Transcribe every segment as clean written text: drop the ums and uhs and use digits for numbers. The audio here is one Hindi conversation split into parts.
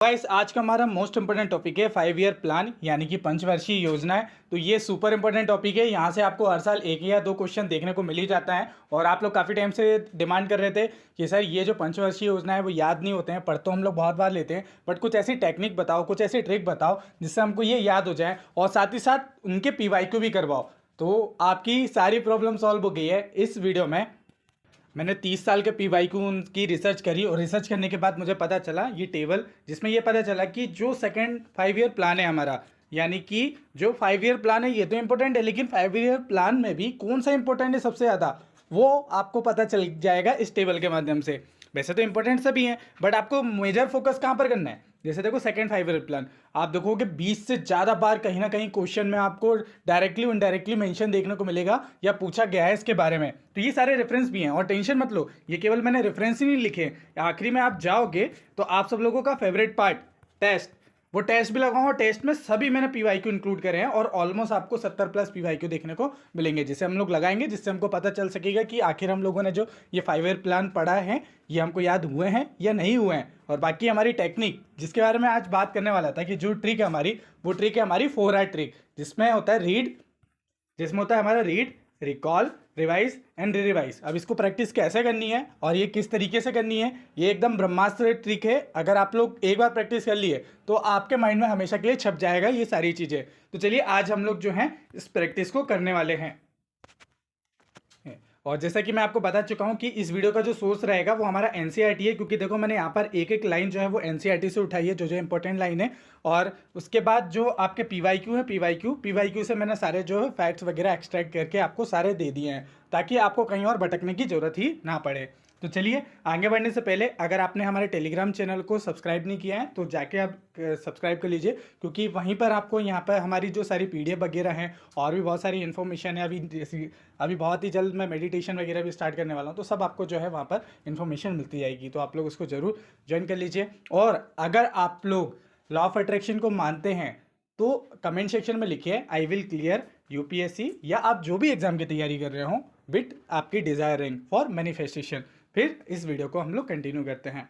गाइस आज का हमारा मोस्ट इंपोर्टेंट टॉपिक है 5 ईयर प्लान यानी कि पंचवर्षीय योजनाएं। तो ये सुपर इंपोर्टेंट टॉपिक है। यहाँ से आपको हर साल एक या दो क्वेश्चन देखने को मिल ही जाता है और आप लोग काफ़ी टाइम से डिमांड कर रहे थे कि सर ये जो पंचवर्षीय योजना है वो याद नहीं होते हैं, पढ़ तो हम लोग बहुत बार लेते हैं बट कुछ ऐसी टेक्निक बताओ, कुछ ऐसी ट्रिक बताओ जिससे हमको ये याद हो जाए और साथ ही साथ उनके PYQ भी करवाओ। तो आपकी सारी प्रॉब्लम सॉल्व हो गई है। इस वीडियो में मैंने 30 साल के PYQ की रिसर्च करी और रिसर्च करने के बाद मुझे पता चला ये टेबल, जिसमें ये पता चला कि जो सेकंड 5 ईयर प्लान है हमारा, यानी कि जो 5 ईयर प्लान है ये तो इंपॉर्टेंट है, लेकिन 5 ईयर प्लान में भी कौन सा इंपॉर्टेंट है सबसे ज़्यादा, वो आपको पता चल जाएगा इस टेबल के माध्यम से। वैसे तो इंपॉर्टेंट सभी हैं बट आपको मेजर फोकस कहाँ पर करना है। जैसे देखो सेकंड 5 ईयर प्लान आप देखोगे 20 से ज़्यादा बार कहीं ना कहीं क्वेश्चन में आपको डायरेक्टली इनडायरेक्टली मेंशन देखने को मिलेगा या पूछा गया है इसके बारे में। तो ये सारे रेफरेंस भी हैं और टेंशन मत लो, ये केवल मैंने रेफरेंस ही नहीं लिखे। आखिरी में आप जाओगे तो आप सब लोगों का फेवरेट पार्ट टेस्ट, वो टेस्ट भी लगाऊंगा। टेस्ट में सभी मैंने PYQ इंक्लूड करे हैं और ऑलमोस्ट आपको 70+ PYQ देखने को मिलेंगे जिसे हम लोग लगाएंगे, जिससे हमको पता चल सकेगा कि आखिर हम लोगों ने जो ये 5 ईयर प्लान पढ़ा है ये हमको याद हुए हैं या नहीं हुए हैं। और बाकी हमारी टेक्निक जिसके बारे में आज बात करने वाला था कि जो ट्रिक है हमारी, वो ट्रिक है हमारी 4R ट्रिक, जिसमें होता है रीड, जिसमें होता है हमारा read, recall, revise and revise. अब इसको प्रैक्टिस कैसे करनी है और ये किस तरीके से करनी है, ये एकदम ब्रह्मास्त्र ट्रिक है। अगर आप लोग एक बार प्रैक्टिस कर लिए तो आपके माइंड में हमेशा के लिए छप जाएगा ये सारी चीज़ें। तो चलिए आज हम लोग जो हैं इस प्रैक्टिस को करने वाले हैं। और जैसा कि मैं आपको बता चुका हूं कि इस वीडियो का जो सोर्स रहेगा वो हमारा NCERT है, क्योंकि देखो मैंने यहाँ पर एक एक लाइन जो है वो NCERT से उठाई है, जो जो इंपॉर्टेंट लाइन है। और उसके बाद जो आपके PYQ है, PYQ से मैंने सारे जो है फैक्ट्स वगैरह एक्सट्रैक्ट करके आपको सारे दे दिए हैं ताकि आपको कहीं और भटकने की जरूरत ही ना पड़े। तो चलिए आगे बढ़ने से पहले अगर आपने हमारे टेलीग्राम चैनल को सब्सक्राइब नहीं किया है तो जाके आप सब्सक्राइब कर लीजिए, क्योंकि वहीं पर आपको यहाँ पर हमारी जो सारी PDF वगैरह हैं और भी बहुत सारी इन्फॉर्मेशन है। अभी बहुत ही जल्द मैं मेडिटेशन वगैरह भी स्टार्ट करने वाला हूँ, तो सब आपको जो है वहाँ पर इन्फॉर्मेशन मिलती जाएगी। तो आप लोग उसको ज़रूर ज्वाइन कर लीजिए। और अगर आप लोग लॉ ऑफ अट्रैक्शन को मानते हैं तो कमेंट सेक्शन में लिखिए आई विल क्लियर UPSC, या आप जो भी एग्जाम की तैयारी कर रहे हो विथ आपकी डिजायरिंग फॉर मैनिफेस्टेशन। फिर इस वीडियो को हम लोग कंटिन्यू करते हैं।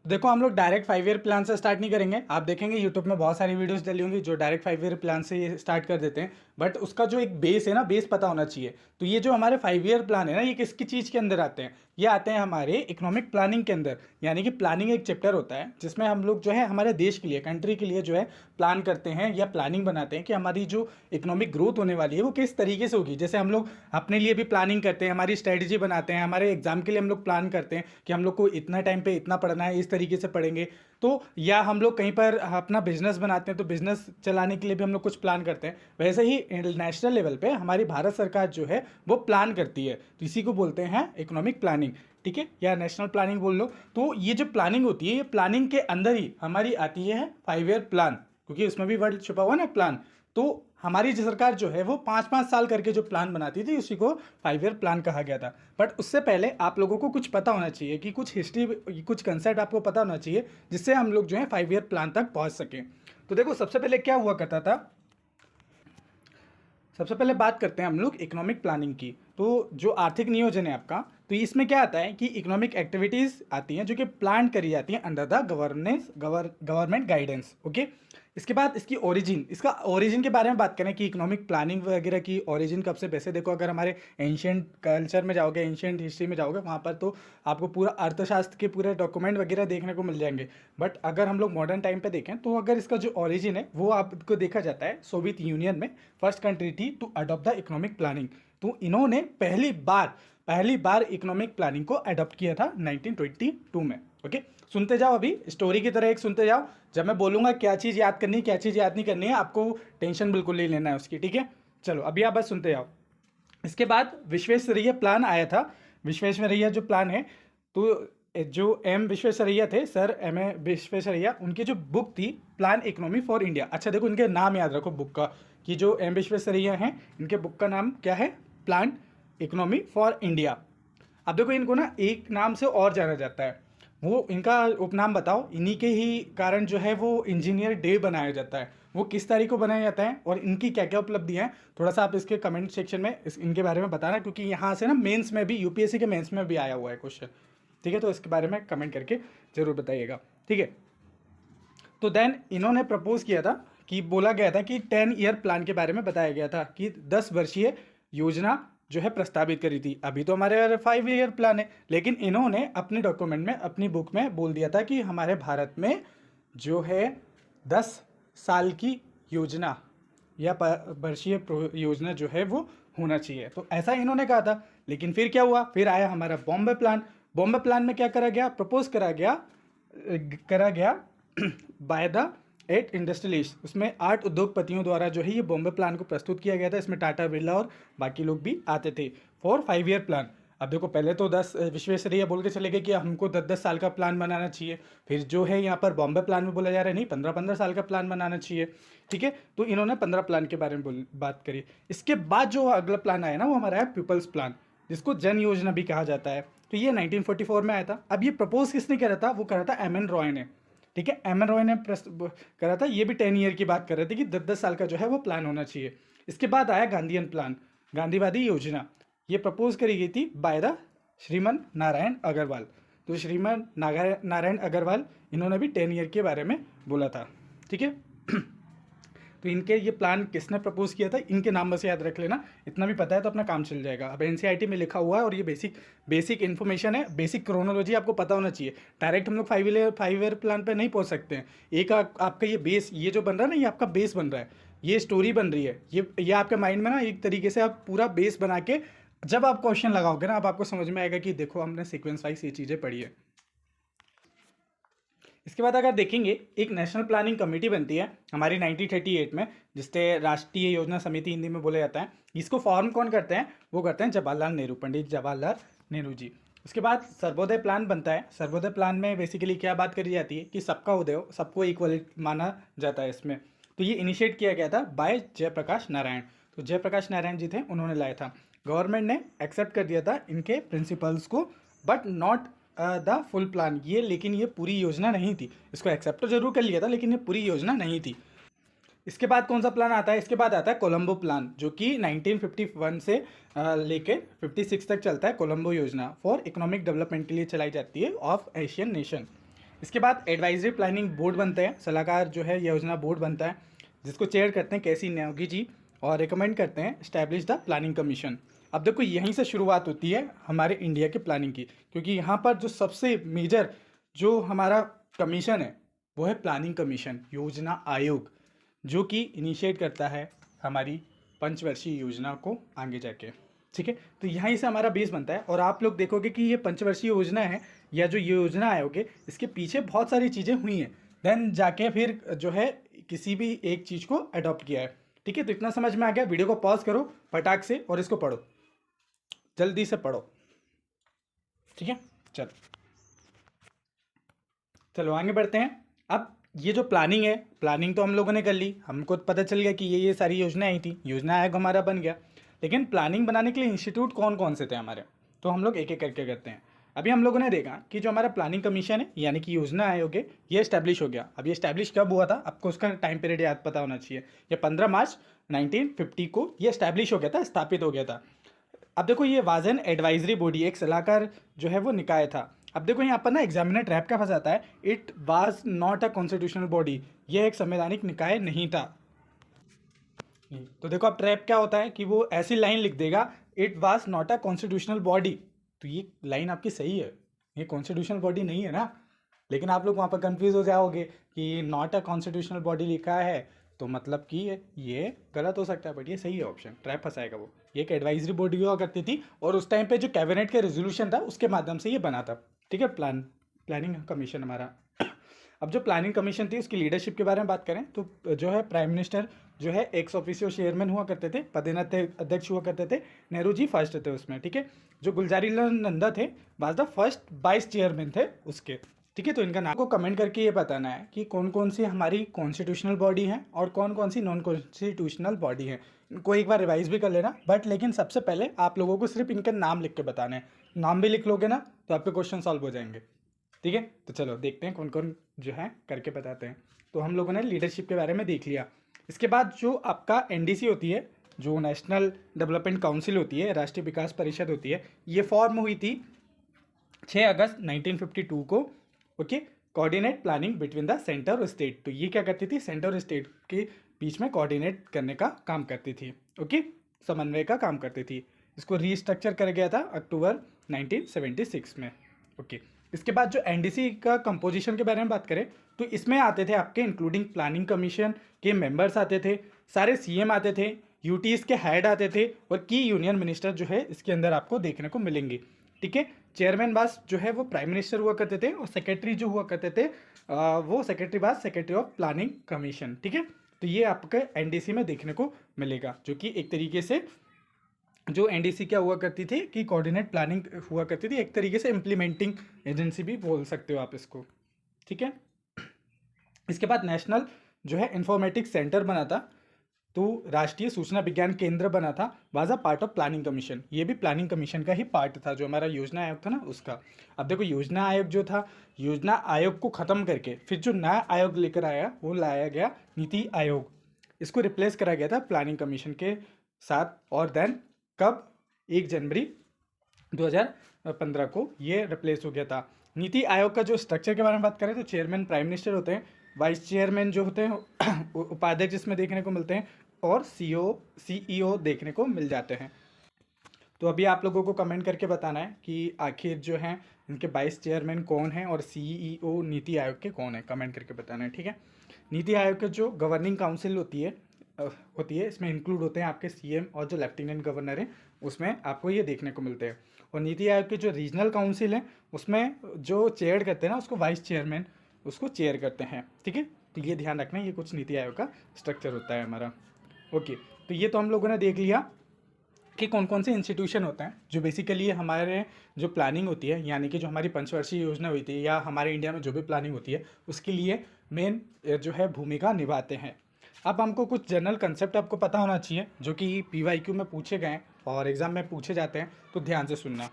देखो हम लोग डायरेक्ट 5 ईयर प्लान से स्टार्ट नहीं करेंगे। आप देखेंगे यूट्यूब में बहुत सारी वीडियोस डली होंगी जो डायरेक्ट 5 ईयर प्लान से ये स्टार्ट कर देते हैं, बट उसका जो एक बेस है ना, बेस पता होना चाहिए। तो ये जो हमारे 5 ईयर प्लान है ना, ये किसकी चीज़ के अंदर आते हैं, ये आते हैं हमारे इकोनॉमिक प्लानिंग के अंदर। यानी कि प्लानिंग एक चैप्टर होता है जिसमें हम लोग जो है हमारे देश के लिए, कंट्री के लिए जो है प्लान करते हैं या प्लानिंग बनाते हैं कि हमारी जो इकोनॉमिक ग्रोथ होने वाली है वो किस तरीके से होगी। जैसे हम लोग अपने लिए भी प्लानिंग करते हैं, हमारी स्ट्रेटजी बनाते हैं, हमारे एग्जाम के लिए हम लोग प्लान करते हैं कि हम लोग को इतना टाइम पे इतना पढ़ना है, इस तरीके से पढ़ेंगे। तो या हम लोग कहीं पर अपना बिजनेस बनाते हैं तो बिजनेस चलाने के लिए भी हम लोग कुछ प्लान करते हैं। वैसे ही नेशनल लेवल पे हमारी भारत सरकार जो है वो प्लान करती है, तो इसी को बोलते हैं इकोनॉमिक प्लानिंग, ठीक है, या नेशनल प्लानिंग बोल लो। तो ये जो प्लानिंग होती है, ये प्लानिंग के अंदर ही हमारी आती है 5 ईयर प्लान, क्योंकि उसमें भी वर्ड छुपा हुआ ना प्लान। तो हमारी जो सरकार जो है वो 5-5 साल करके जो प्लान बनाती थी उसी को 5 ईयर प्लान कहा गया था। बट उससे पहले आप लोगों को कुछ पता होना चाहिए कि कुछ हिस्ट्री, कुछ कंसेप्ट आपको पता होना चाहिए जिससे हम लोग जो है 5 ईयर प्लान तक पहुंच सकें। तो देखो सबसे पहले क्या हुआ करता था, सबसे पहले बात करते हैं हम लोग इकोनॉमिक प्लानिंग की। तो जो आर्थिक नियोजन है आपका, तो इसमें क्या आता है कि इकोनॉमिक एक्टिविटीज़ आती हैं जो कि प्लान करी जाती हैं under the government guidance. Okay, इसके बाद इसकी ओरिजिन, इसका ओरिजिन के बारे में बात करें कि इकोनॉमिक प्लानिंग वगैरह की ओरिजिन कब से। वैसे देखो अगर हमारे एंशियंट कल्चर में जाओगे, एंशियंट हिस्ट्री में जाओगे, वहाँ पर तो आपको पूरा अर्थशास्त्र के पूरे डॉक्यूमेंट वगैरह देखने को मिल जाएंगे। बट अगर हम लोग मॉडर्न टाइम पे देखें तो अगर इसका जो ओरिजिन है वो आपको देखा जाता है सोवियत यूनियन में फर्स्ट कंट्री थी to adopt the economic planning. तो इन्होंने पहली बार इकोनॉमिक प्लानिंग को अडॉप्ट किया था 1922 में। ओके, सुनते जाओ, अभी स्टोरी की तरह एक सुनते जाओ। जब मैं बोलूँगा क्या चीज़ याद करनी है, क्या चीज़ याद नहीं करनी है, आपको टेंशन बिल्कुल नहीं लेना है उसकी, ठीक है। चलो अभी आप बस सुनते जाओ। इसके बाद विश्वेश्वरैया प्लान आया था। विश्वेश्वरैया जो प्लान है, तो जो M विश्वेश्वरैया थे, सर M विश्वेश्वरैया, उनकी जो बुक थी प्लान इकोनॉमी फॉर इंडिया। अच्छा देखो इनके नाम याद रखो बुक का, कि जो M विश्वेश्वरैया हैं इनके बुक का नाम क्या है, प्लान इकोनॉमी फॉर इंडिया। अब देखो इनको ना एक नाम से और जाना जाता है, वो इनका उपनाम बताओ। इन्हीं के ही कारण जो है वो इंजीनियर डे बनाया जाता है। वो किस तारीख को बनाया जाता है और इनकी क्या क्या उपलब्धियाँ हैं, थोड़ा सा आप इसके कमेंट सेक्शन में इनके बारे में बताना, क्योंकि यहाँ से ना मेंस में भी, UPSC के मेंस में भी आया हुआ है क्वेश्चन, ठीक है। तो इसके बारे में कमेंट करके ज़रूर बताइएगा, ठीक है। तो देन इन्होंने प्रपोज किया था कि बोला गया था कि 10 ईयर प्लान के बारे में बताया गया था कि 10 वर्षीय योजना जो है प्रस्तावित करी थी। अभी तो हमारे 5 ईयर प्लान है, लेकिन इन्होंने अपने डॉक्यूमेंट में, अपनी बुक में बोल दिया था कि हमारे भारत में जो है 10 साल की योजना या वर्षीय योजना जो है वो होना चाहिए। तो ऐसा इन्होंने कहा था। लेकिन फिर क्या हुआ, फिर आया हमारा बॉम्बे प्लान। बॉम्बे प्लान में क्या करा गया, प्रपोज करा गया बाय द 8 इंडस्ट्रियलिस्ट। उसमें 8 उद्योगपतियों द्वारा जो है ये बॉम्बे प्लान को प्रस्तुत किया गया था। इसमें टाटा, बिरला और बाकी लोग भी आते थे फॉर 5 ईयर प्लान। अब देखो, पहले तो 10 विश्वेश्वरैया बोल के चले गए कि हमको 10-10 साल का प्लान बनाना चाहिए। फिर जो है यहाँ पर बॉम्बे प्लान में बोला जा रहा है नहीं, 15-15 साल का प्लान बनाना चाहिए। ठीक है, तो इन्होंने 15 प्लान के बारे में बात करी। इसके बाद जो अगला प्लान आया ना, वो हमारा है पीपल्स प्लान, जिसको जन योजना भी कहा जाता है। तो ये 1944 में आया था। अब ये प्रपोज किसने करा था, वो करा था एम.एन. रॉय ने। ठीक है, एम.एन. रॉय ने करा था। ये भी 10 ईयर की बात कर रहे थे कि 10-10 साल का जो है वो प्लान होना चाहिए। इसके बाद आया गांधीयन प्लान, गांधीवादी योजना। ये प्रपोज करी गई थी बाय द श्रीमन नारायण अग्रवाल। तो श्रीमन नारायण अग्रवाल, इन्होंने भी 10 ईयर के बारे में बोला था। ठीक है, तो इनके ये प्लान किसने प्रपोज किया था, इनके नाम बस याद रख लेना, इतना भी पता है तो अपना काम चल जाएगा। अब एनसीईआरटी में लिखा हुआ है और ये बेसिक इन्फॉर्मेशन है, बेसिक क्रोनोलॉजी आपको पता होना चाहिए। डायरेक्ट हम लोग 5 ईयर प्लान पे नहीं पहुंच सकते हैं। एक आपका ये बेस, ये जो बन रहा है ना, ये आपका बेस बन रहा है, ये स्टोरी बन रही है, ये आपके माइंड में ना एक तरीके से आप पूरा बेस बना के जब आप क्वेश्चन लगाओगे ना, अब आपको समझ में आएगा कि देखो हमने सीक्वेंस वाइज ये चीज़ें पढ़ी है। इसके बाद अगर देखेंगे, एक नेशनल प्लानिंग कमेटी बनती है हमारी 1938 में, जिससे राष्ट्रीय योजना समिति हिंदी में बोला जाता है। इसको फॉर्म कौन करते हैं, वो करते हैं जवाहरलाल नेहरू, पंडित जवाहरलाल नेहरू जी। उसके बाद सर्वोदय प्लान बनता है। सर्वोदय प्लान में बेसिकली क्या बात करी जाती है कि सबका उदय हो, सबको इक्वल माना जाता है इसमें। तो ये इनिशिएट किया गया था बाय जयप्रकाश नारायण। तो जयप्रकाश नारायण जी थे, उन्होंने लाया था। गवर्नमेंट ने एक्सेप्ट कर दिया था इनके प्रिंसिपल्स को, but not the full plan. ये लेकिन ये पूरी योजना नहीं थी। इसको एक्सेप्ट तो जरूर कर लिया था, लेकिन ये पूरी योजना नहीं थी। इसके बाद कौन सा प्लान आता है, इसके बाद आता है कोलंबो प्लान, जो कि 1951 से लेके 56 तक चलता है। कोलंबो योजना फॉर इकोनॉमिक डेवलपमेंट के लिए चलाई जाती है ऑफ एशियन नेशन। इसके बाद एडवाइजरी प्लानिंग बोर्ड बनते हैं, सलाहकार जो है योजना बोर्ड बनता है, जिसको चेयर करते हैं केसी न्योगी जी, और रिकमेंड करते हैं स्टैब्लिश द प्लानिंग कमीशन। अब देखो, यहीं से शुरुआत होती है हमारे इंडिया के प्लानिंग की, क्योंकि यहाँ पर जो सबसे मेजर जो हमारा कमीशन है वो है प्लानिंग कमीशन, योजना आयोग, जो कि इनिशिएट करता है हमारी पंचवर्षीय योजना को आगे जाके। ठीक है, तो यहीं से हमारा बेस बनता है। और आप लोग देखोगे कि ये पंचवर्षीय योजना है, या जो योजना आयोग है, इसके पीछे बहुत सारी चीज़ें हुई हैं, देन जाके फिर जो है किसी भी एक चीज़ को अडॉप्ट किया है। ठीक है, तो इतना समझ में आ गया। वीडियो को पॉज करो फटाक से और इसको पढ़ो, जल्दी से पढ़ो। ठीक है, चलो आगे बढ़ते हैं। अब ये जो प्लानिंग है, प्लानिंग तो हम लोगों ने कर ली, हमको पता चल गया कि ये सारी योजनाएं आई थी, योजना आयोग हमारा बन गया। लेकिन प्लानिंग बनाने के लिए इंस्टीट्यूट कौन कौन से थे हमारे, तो हम लोग एक एक करके करते हैं। अभी हम लोगों ने देखा कि जो हमारा प्लानिंग कमीशन है, यानी कि योजना आयोग है, ये इस्टेब्लिश हो गया। अब ये इस्टेब्लिश कब हुआ था, आपको उसका टाइम पीरियड याद पता होना चाहिए। ये 15 मार्च 1950 को ये इस्टेब्लिश हो गया था, स्थापित हो गया था। अब देखो, ये वाज एन एडवाइजरी बॉडी, एक सलाहकार जो है वो निकाय था। अब देखो, यहाँ पर ना एग्जामिनर ट्रैप क्या फंसाता है, it was not a constitutional body, ये एक संवैधानिक निकाय नहीं था। तो देखो, अब ट्रैप क्या होता है कि वो ऐसी लाइन लिख देगा, it was not a constitutional body. तो ये लाइन आपकी सही है, ये कॉन्स्टिट्यूशनल बॉडी नहीं है ना, लेकिन आप लोग वहाँ पर कंफ्यूज हो जाओगे कि नॉट अ कॉन्स्टिट्यूशनल बॉडी लिखा है, तो मतलब कि ये गलत हो सकता है, बट ये सही है ऑप्शन, ट्रैप फंसाएगा वो। ये एक एडवाइजरी बॉडी हुआ करती थी, और उस टाइम पे जो कैबिनेट का रेजोल्यूशन था उसके माध्यम से ये बना था। ठीक है, प्लानिंग कमीशन हमारा। अब जो प्लानिंग कमीशन थी, उसकी लीडरशिप के बारे में बात करें तो जो है प्राइम मिनिस्टर जो है एक्स ऑफिशियो चेयरमैन हुआ करते थे, पदेन अध्यक्ष हुआ करते थे, नेहरू जी फर्स्ट थे उसमें। ठीक है, जो गुलजारीलाल नंदा थे was the first vice chairman थे उसके। ठीक है, तो इनका नाम को कमेंट करके ये बताना है कि कौन कौन सी हमारी कॉन्स्टिट्यूशनल बॉडी है और कौन कौन सी नॉन कॉन्स्टिट्यूशनल बॉडी है। इनको एक बार रिवाइज भी कर लेना, बट लेकिन सबसे पहले आप लोगों को सिर्फ इनके नाम लिख के बताने हैं। नाम भी लिख लोगे ना तो आपके क्वेश्चन सॉल्व हो जाएंगे। ठीक है, तो चलो देखते हैं कौन कौन जो है करके बताते हैं। तो हम लोगों ने लीडरशिप के बारे में देख लिया। इसके बाद जो आपका एनडीसी होती है, जो नेशनल डेवलपमेंट काउंसिल होती है, राष्ट्रीय विकास परिषद होती है, ये फॉर्म हुई थी 6 अगस्त 1952 को। Okay, coordinate planning between the centre और स्टेट। तो ये क्या करती थी, सेंटर और स्टेट के बीच में कोऑर्डिनेट करने का काम करती थी। ओके, समन्वय का काम करती थी। इसको रीस्ट्रक्चर कर गया था अक्टूबर 1976 में। ओके, इसके बाद जो एनडीसी का कंपोजिशन के बारे में बात करें तो इसमें आते थे आपके इंक्लूडिंग प्लानिंग कमीशन के मेंबर्स आते थे, सारे सीएम आते थे, यूटीज के हेड आते थे और की यूनियन मिनिस्टर जो है इसके अंदर आपको देखने को मिलेंगे। ठीक है, चेयरमैन बास जो है वो प्राइम मिनिस्टर हुआ करते थे और सेक्रेटरी जो हुआ करते थे वो सेक्रेटरी बास सेक्रेटरी ऑफ प्लानिंग कमीशन। ठीक है, तो ये आपके एनडीसी में देखने को मिलेगा, जो कि एक तरीके से जो एनडीसी क्या हुआ करती थी कि कोऑर्डिनेट प्लानिंग हुआ करती थी, एक तरीके से इम्प्लीमेंटिंग एजेंसी भी बोल सकते हो आप इसको। ठीक है, इसके बाद नेशनल जो है इंफॉर्मेटिक्स सेंटर बना था, तो राष्ट्रीय सूचना विज्ञान केंद्र बना था, was a part of planning commission. ये भी प्लानिंग कमीशन का ही पार्ट था, जो हमारा योजना आयोग था ना उसका। अब देखो योजना आयोग जो था, योजना आयोग को ख़त्म करके फिर जो नया आयोग लेकर आया वो लाया गया नीति आयोग। इसको रिप्लेस करा गया था प्लानिंग कमीशन के साथ। और देन कब, 1 जनवरी 2015 को ये रिप्लेस हो गया था। नीति आयोग का जो स्ट्रक्चर के बारे में बात करें तो चेयरमैन प्राइम मिनिस्टर होते हैं, वाइस चेयरमैन जो होते हैं उपाध्यक्ष इसमें देखने को मिलते हैं और सीईओ देखने को मिल जाते हैं। तो अभी आप लोगों को कमेंट करके बताना है कि आखिर जो है इनके वाइस चेयरमैन कौन है और सीईओ नीति आयोग के कौन है, कमेंट करके बताना है। ठीक है, नीति आयोग की जो गवर्निंग काउंसिल होती है इसमें इंक्लूड होते हैं आपके सीएम और जो लेफ्टिनेंट गवर्नर हैं, उसमें आपको ये देखने को मिलते हैं। और नीति आयोग के जो रीजनल काउंसिल है उसमें जो चेयर करते हैं ना उसको वाइस चेयरमैन उसको चेयर करते हैं। ठीक है, तो ये ध्यान रखना, ये कुछ नीति आयोग का स्ट्रक्चर होता है हमारा। ओके, तो ये तो हम लोगों ने देख लिया कि कौन कौन से इंस्टीट्यूशन होते हैं जो बेसिकली हमारे जो प्लानिंग होती है, यानी कि जो हमारी पंचवर्षीय योजना हुई थी या हमारे इंडिया में जो भी प्लानिंग होती है उसके लिए मेन जो है भूमिका निभाते हैं। अब हमको कुछ जनरल कंसेप्ट आपको पता होना चाहिए जो कि पीवाईक्यू में पूछे गए हैं और एग्ज़ाम में पूछे जाते हैं, तो ध्यान से सुनना।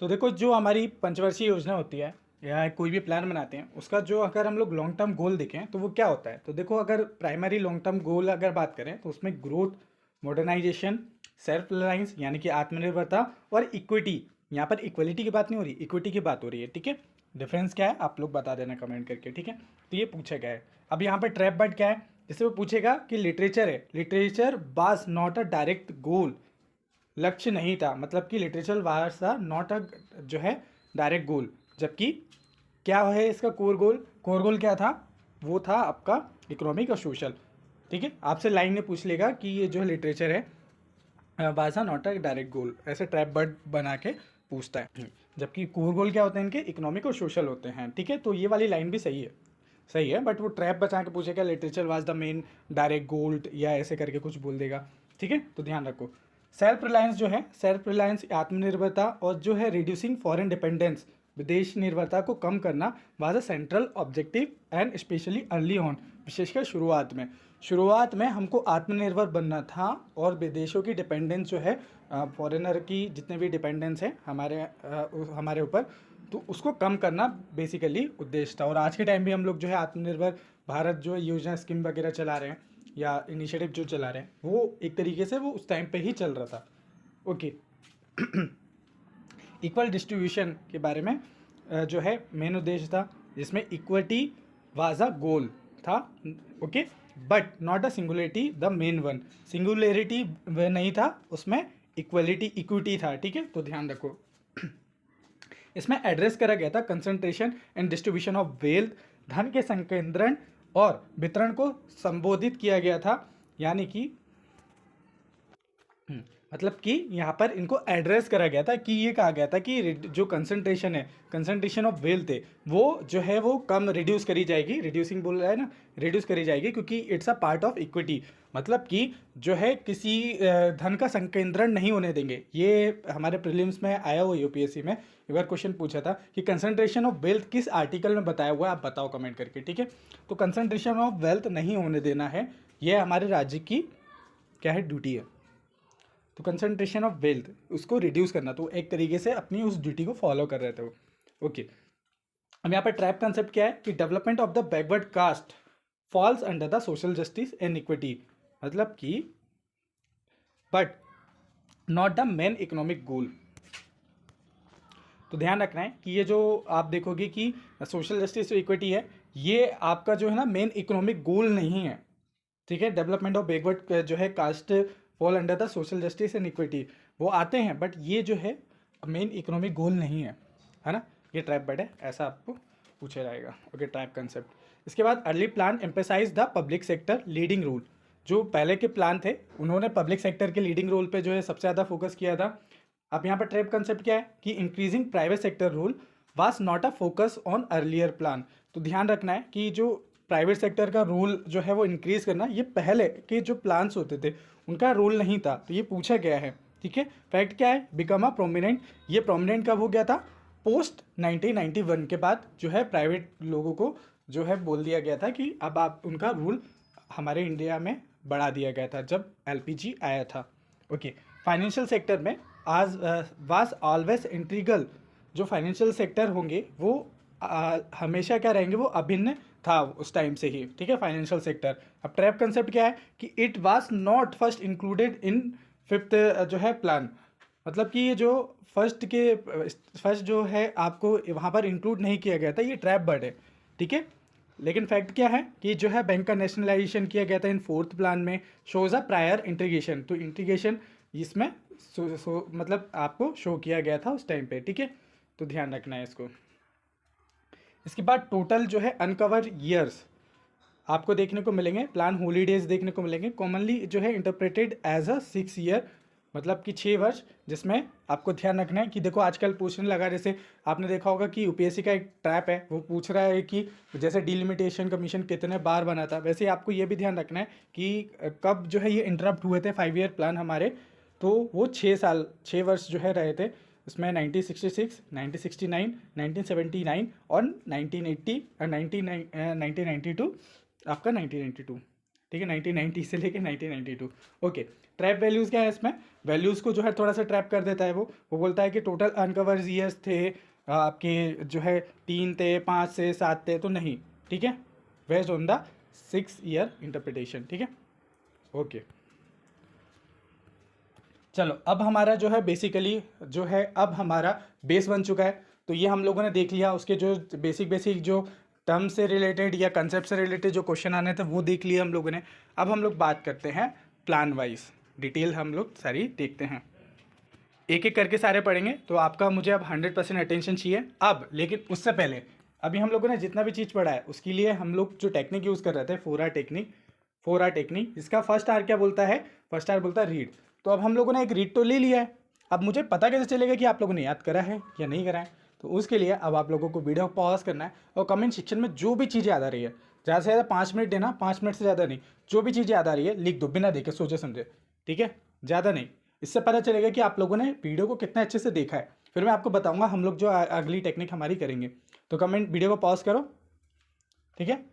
तो देखो, जो हमारी पंचवर्षीय योजना होती है या कोई भी प्लान बनाते हैं उसका जो अगर हम लोग लॉन्ग टर्म गोल देखें तो वो क्या होता है। तो देखो, अगर प्राइमरी लॉन्ग टर्म गोल अगर बात करें तो उसमें ग्रोथ, मॉडर्नाइजेशन, सेल्फ रिलायंस यानी कि आत्मनिर्भरता और इक्विटी, यहाँ पर इक्वलिटी की बात नहीं हो रही, इक्विटी की बात हो रही है। ठीक है, डिफरेंस क्या है आप लोग बता देना कमेंट करके। ठीक है, तो ये पूछा गया है। अब यहाँ पर ट्रैप बर्ड क्या है, जैसे वो पूछेगा कि लिटरेचर है, literature was not a direct goal, लक्ष्य नहीं था, मतलब कि लिटरेचर वाज था नॉट अ जो है डायरेक्ट गोल, जबकि क्या है इसका कोर गोल, कोर गोल क्या था, वो था आपका इकोनॉमिक और सोशल। ठीक है, आपसे लाइन में पूछ लेगा कि ये जो लिटरेचर है was not a direct goal, ऐसे ट्रैप बर्ड बना के पूछता है। जबकि कोर गोल क्या होते हैं इनके, इकोनॉमिक और सोशल होते हैं। ठीक है, तो ये वाली लाइन भी सही है, बट वो ट्रैप बचा के पूछेगा literature was the main direct goal या ऐसे करके कुछ बोल देगा। ठीक है, तो ध्यान रखो। सेल्फ रिलायंस जो है, सेल्फ रिलायंस आत्मनिर्भरता और जो है रिड्यूसिंग फॉरेन डिपेंडेंस, विदेश निर्भरता को कम करना was a central objective and specially early on, विशेषकर शुरुआत में हमको आत्मनिर्भर बनना था और विदेशों की डिपेंडेंस जो है फॉरेनर की जितने भी डिपेंडेंस है हमारे ऊपर, तो उसको कम करना बेसिकली उद्देश्य था। और आज के टाइम भी हम लोग जो है आत्मनिर्भर भारत जो योजना स्कीम वगैरह चला रहे हैं या इनिशिएटिव जो चला रहे हैं वो एक तरीके से वो उस टाइम पे ही चल रहा था। ओके, इक्वल डिस्ट्रीब्यूशन के बारे में जो है मेन उद्देश्य था, जिसमें इक्विटी वाज अ गोल था। Okay, but not a singularity the main one, singularity नहीं था उसमें, इक्विटी था। ठीक है, तो ध्यान रखो। इसमें एड्रेस करा गया था concentration and distribution of wealth, धन के संकेंद्रण और वितरण को संबोधित किया गया था, यानी कि मतलब कि यहाँ पर इनको एड्रेस करा गया था कि ये कहा गया था कि जो कंसंट्रेशन है, कंसंट्रेशन ऑफ वेल्थ है, वो जो है वो कम रिड्यूस करी जाएगी, रिड्यूसिंग बोल रहा है ना, रिड्यूस करी जाएगी क्योंकि it's a part of equity, मतलब कि जो है किसी धन का संकेंद्रण नहीं होने देंगे। ये हमारे प्रीलिम्स में आया हुआ यूपीएससी में एक बार क्वेश्चन पूछा था कि कंसंट्रेशन ऑफ वेल्थ किस आर्टिकल में बताया हुआ है, आप बताओ कमेंट करके। ठीक है, तो कंसंट्रेशन ऑफ वेल्थ नहीं होने देना है, ये हमारे राज्य की क्या है, ड्यूटी है। तो कंसंट्रेशन ऑफ वेल्थ उसको रिड्यूस करना, तो एक तरीके से अपनी उस ड्यूटी को फॉलो कर रहे थे वो। ओके, अब यहाँ पर ट्रैप कंसेप्ट क्या है कि development of the backward caste falls under the social justice and equity, मतलब कि but not the main economic goal. तो ध्यान रखना है कि ये जो आप देखोगे कि सोशल जस्टिस और इक्विटी है, ये आपका जो है ना मेन इकोनॉमिक गोल नहीं है, ठीक है। डेवलपमेंट ऑफ बैकवर्ड जो है caste fall under the social justice and equity, वो आते हैं, बट ये जो है मेन इकोनॉमिक गोल नहीं है ना। ये ट्रैप बर्ड है, ऐसा आपको पूछा जाएगा। Okay, trap concept. इसके बाद early plan emphasize the public sector leading role. जो पहले के प्लान थे उन्होंने पब्लिक सेक्टर के लीडिंग रोल पे जो है सबसे ज़्यादा फोकस किया था। अब यहाँ पर ट्रैप कंसेप्ट क्या है कि increasing private sector role was not a focus on earlier plan. तो ध्यान रखना है कि जो प्राइवेट सेक्टर का रोल जो है वो इंक्रीज करना, ये पहले के जो प्लान्स होते थे उनका रोल नहीं था, तो ये पूछा गया है, ठीक है। फैक्ट क्या है, बिकम अ प्रोमिनेंट, ये प्रोमिनेंट कब हो गया था, पोस्ट 1991 के बाद जो है प्राइवेट लोगों को जो है बोल दिया गया था कि अब आप उनका रूल हमारे इंडिया में बढ़ा दिया गया था जब एलपीजी आया था। ओके, फाइनेंशियल सेक्टर में आज वाज ऑलवेज इंटीग्रल, जो फाइनेंशियल सेक्टर होंगे वो हमेशा क्या रहेंगे, वो अभिन्न था उस टाइम से ही, ठीक है, फाइनेंशियल सेक्टर। अब ट्रैप कंसेप्ट क्या है कि it was not first included in fifth जो है प्लान, मतलब कि ये जो फर्स्ट जो है आपको वहाँ पर इंक्लूड नहीं किया गया था, ये ट्रैप बर्ड है, ठीक है। लेकिन फैक्ट क्या है कि जो है बैंक का नेशनलाइजेशन किया गया था इन फोर्थ प्लान में, शोज अ प्रायर इंटीग्रेशन, तो इंटीग्रेशन इसमें मतलब आपको शो किया गया था उस टाइम पे, ठीक है। तो ध्यान रखना है इसको। इसके बाद टोटल जो है अनकवर ईयर्स आपको देखने को मिलेंगे, प्लान हॉलीडेज देखने को मिलेंगे, कॉमनली जो है इंटरप्रेटेड एज अ 6 ईयर, मतलब कि 6 वर्ष, जिसमें आपको ध्यान रखना है कि देखो आजकल पूछने लगा, जैसे आपने देखा होगा कि यूपीएससी का एक ट्रैप है, वो पूछ रहा है कि जैसे डिलिमिटेशन कमीशन कितने बार बना था, वैसे आपको ये भी ध्यान रखना है कि कब जो है ये इंटरप्ट हुए थे 5 ईयर प्लान हमारे, तो वो 6 वर्ष जो है रहे थे। इसमें 1966, 1969, 1979 और 1980 और 1992 आपका 1992, ठीक है, 1990 से लेके 1992। ओके, ट्रैप वैल्यूज़ क्या है इसमें, वैल्यूज़ को जो है थोड़ा सा ट्रैप कर देता है वो बोलता है कि टोटल अनकवर्ड ईयर्स थे आपके जो है 3 थे, 5 थे, 7 थे, तो नहीं, ठीक है, based on the 6 year interpretation, ठीक है। ओके, चलो अब हमारा जो है बेसिकली जो है अब हमारा बेस बन चुका है, तो ये हम लोगों ने देख लिया, उसके जो बेसिक जो टर्म से रिलेटेड या कंसेप्ट से रिलेटेड जो क्वेश्चन आने थे वो देख लिए हम लोगों ने। अब हम लोग बात करते हैं प्लान वाइज, डिटेल हम लोग सारी देखते हैं, एक एक करके सारे पढ़ेंगे, तो आपका मुझे अब 100% अटेंशन चाहिए अब। लेकिन उससे पहले अभी हम लोगों ने जितना भी चीज़ पढ़ा है उसके लिए हम लोग जो टेक्निक यूज़ कर रहे थे 4R टेक्निक, इसका फर्स्ट आर क्या बोलता है, फर्स्ट आर बोलता है रीड। तो अब हम लोगों ने एक रीड तो ले लिया है, अब मुझे पता कैसे चलेगा कि आप लोगों ने याद करा है या नहीं करा है, तो उसके लिए अब आप लोगों को वीडियो पॉज करना है और कमेंट सेक्शन में जो भी चीज़ याद आ रही है, ज़्यादा से ज़्यादा 5 मिनट देना, 5 मिनट से ज़्यादा नहीं, जो भी चीज़ याद आ रही है लिख दो बिना देखे, सोचे समझे, ठीक है, ज़्यादा नहीं। इससे पता चलेगा कि आप लोगों ने वीडियो को कितना अच्छे से देखा है, फिर मैं आपको बताऊंगा हम लोग जो अगली टेक्निक हमारी करेंगे। तो कमेंट वीडियो को पॉज करो, ठीक है।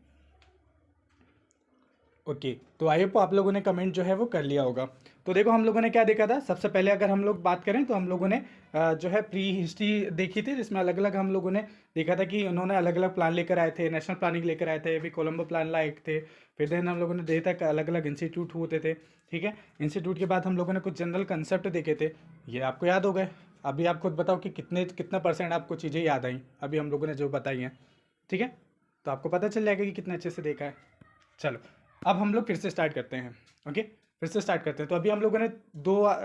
ओके, तो आई होप आप लोगों ने कमेंट जो है वो कर लिया होगा। तो देखो हम लोगों ने क्या देखा था, सबसे पहले अगर हम लोग बात करें तो हम लोगों ने जो है प्री हिस्ट्री देखी थी, जिसमें अलग अलग हम लोगों ने देखा था कि उन्होंने अलग अलग प्लान लेकर आए थे, नेशनल प्लानिंग लेकर आए थे, फिर कोलंबो प्लान लाए थे, फिर देन हम लोगों ने देखा था अलग अलग इंस्टीट्यूट होते थे, ठीक है। इंस्टीट्यूट के बाद हम लोगों ने कुछ जनरल कंसेप्ट देखे थे, ये आपको याद हो गए। अभी आप खुद बताओ कि कितना परसेंट आपको चीज़ें याद आई अभी हम लोगों ने जो बताई हैं, ठीक है, तो आपको पता चल जाएगा कि कितने अच्छे से देखा है। चलो अब हम लोग फिर से स्टार्ट करते हैं, ओके, फिर से स्टार्ट करते हैं। तो अभी हम लोगों ने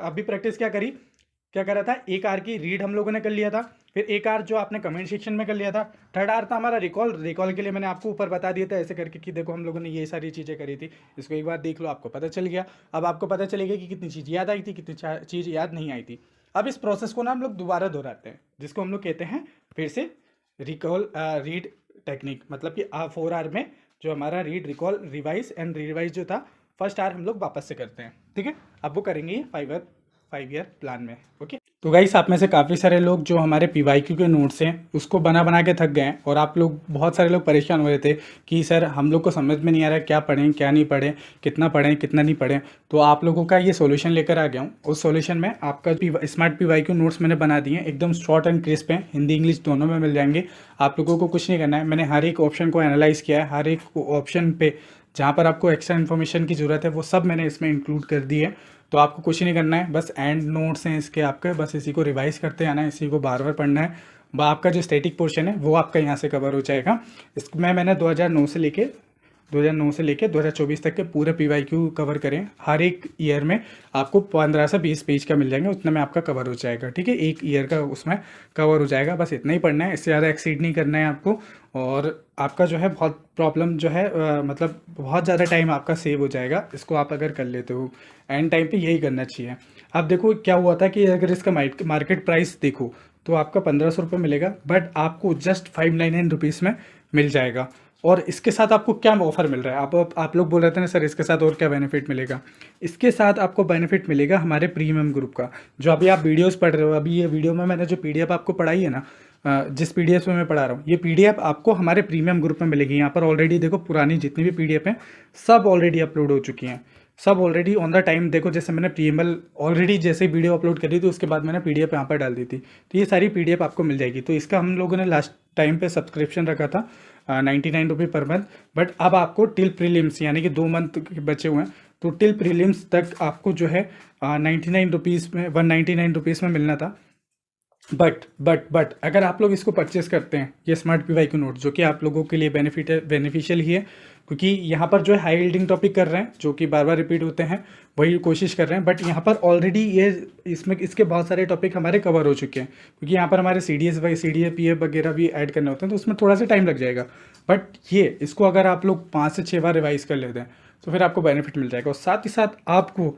अभी प्रैक्टिस क्या करा था, एक आर की रीड हम लोगों ने कर लिया था, फिर एक आर जो आपने कमेंट सेक्शन में कर लिया था, थर्ड आर था हमारा रिकॉल के लिए मैंने आपको ऊपर बता दिया था ऐसे करके कि देखो हम लोगों ने ये सारी चीज़ें करी थी, इसको एक बार देख लो, आपको पता चल गया। अब आपको पता चलेगा कि कितनी चीज़ याद आई थी, कितनी चीज़ याद नहीं आई थी। अब इस प्रोसेस को ना हम लोग दोबारा दोहराते हैं, जिसको हम लोग कहते हैं फिर से रीड टेक्निक, मतलब कि 4R में जो हमारा read, recall, revise and revise जो था, फर्स्ट आर हम लोग वापस से करते हैं, ठीक है। अब वो करेंगे ये 5 ईयर प्लान में, ओके। तो गाइस आप में से काफ़ी सारे लोग जो हमारे पीवाईक्यू के नोट्स हैं उसको बना के थक गए हैं, और आप लोग बहुत सारे लोग परेशान हो रहे थे कि सर हम लोग को समझ में नहीं आ रहा क्या पढ़ें क्या नहीं पढ़ें, कितना पढ़ें कितना नहीं पढ़ें। तो आप लोगों का ये सॉल्यूशन लेकर आ गया हूँ। उस सॉल्यूशन में आपका स्मार्ट पीवाईक्यू नोट्स मैंने बना दिए हैं, एकदम शॉर्ट एंड क्रिस्प हैं, हिंदी इंग्लिश दोनों में मिल जाएंगे। आप लोगों को कुछ नहीं करना है, मैंने हर एक ऑप्शन को एनालाइज़ किया है, हर एक ऑप्शन पे जहाँ पर आपको एक्स्ट्रा इन्फॉर्मेशन की ज़रूरत है वो सब मैंने इसमें इंक्लूड कर दी है। तो आपको कुछ नहीं करना है, बस एंड नोट्स हैं इसके आपके, बस इसी को रिवाइज करते आना है, इसी को बार बार पढ़ना है, आपका जो स्टैटिक पोर्शन है वो आपका यहाँ से कवर हो जाएगा। इसमें मैंने 2009 से लेके 2024 तक के पूरे PYQ कवर करें। हर एक ईयर में आपको 15 से 20 पेज का मिल जाएंगे, उतना में आपका कवर हो जाएगा। ठीक है, एक ईयर का उसमें कवर हो जाएगा। बस इतना ही पढ़ना है, इससे ज़्यादा एक्सीड नहीं करना है आपको। और आपका जो है बहुत प्रॉब्लम जो है मतलब बहुत ज़्यादा टाइम आपका सेव हो जाएगा, इसको आप अगर कर लेते हो। एंड टाइम पे यही करना चाहिए। अब देखो क्या हुआ था कि अगर इसका मार्केट प्राइस देखो तो आपका 1500 रुपये मिलेगा, बट आपको जस्ट 599 रुपीज़ में मिल जाएगा। और इसके साथ आपको क्या ऑफर मिल रहा है? आप लोग बोल रहे थे ना सर इसके साथ और क्या बेनिफिट मिलेगा। इसके साथ आपको बेनिफिट मिलेगा हमारे प्रीमियम ग्रुप का। जो अभी आप वीडियोस पढ़ रहे हो, अभी ये वीडियो में मैंने जो PDF आपको पढ़ाई है ना, जिस PDF में मैं पढ़ा रहा हूँ, ये PDF आपको हमारे प्रीमियम ग्रुप में मिलेगी। यहाँ पर ऑलरेडी देखो पुरानी जितनी भी PDF हैं सब ऑलरेडी अपलोड हो चुकी हैं, सब ऑलरेडी ऑन द टाइम। देखो जैसे मैंने प्रीएमएल ऑलरेडी जैसे वीडियो अपलोड करी थी उसके बाद मैंने PDF यहाँ पर डाल दी थी, तो ये सारी PDF आपको मिल जाएगी। तो इसका हम लोगों ने लास्ट टाइम पे सब्सक्रिप्शन रखा था 99 रुपये पर मंथ, बट अब आपको टिल प्रीलिम्स यानी कि 2 मंथ बचे हुए हैं, तो टिल प्रीलिम्स तक आपको जो है 99 रुपीज़ में 199 रुपीज़ में मिलना था। बट अगर आप लोग इसको परचेस करते हैं, ये स्मार्ट PYQ नोट, जो कि आप लोगों के लिए बेनिफिशियल ही है, क्योंकि यहाँ पर जो है हाई यील्डिंग टॉपिक कर रहे हैं जो कि बार बार रिपीट होते हैं, वही कोशिश कर रहे हैं। बट यहाँ पर ऑलरेडी ये इसके बहुत सारे टॉपिक हमारे कवर हो चुके हैं, क्योंकि यहाँ पर हमारे CDA PF वगैरह भी ऐड करने होते हैं, तो उसमें थोड़ा सा टाइम लग जाएगा। बट ये इसको अगर आप लोग 5 से 6 बार रिवाइज कर लेते हैं तो फिर आपको बेनिफिट मिल जाएगा। और साथ ही साथ आपको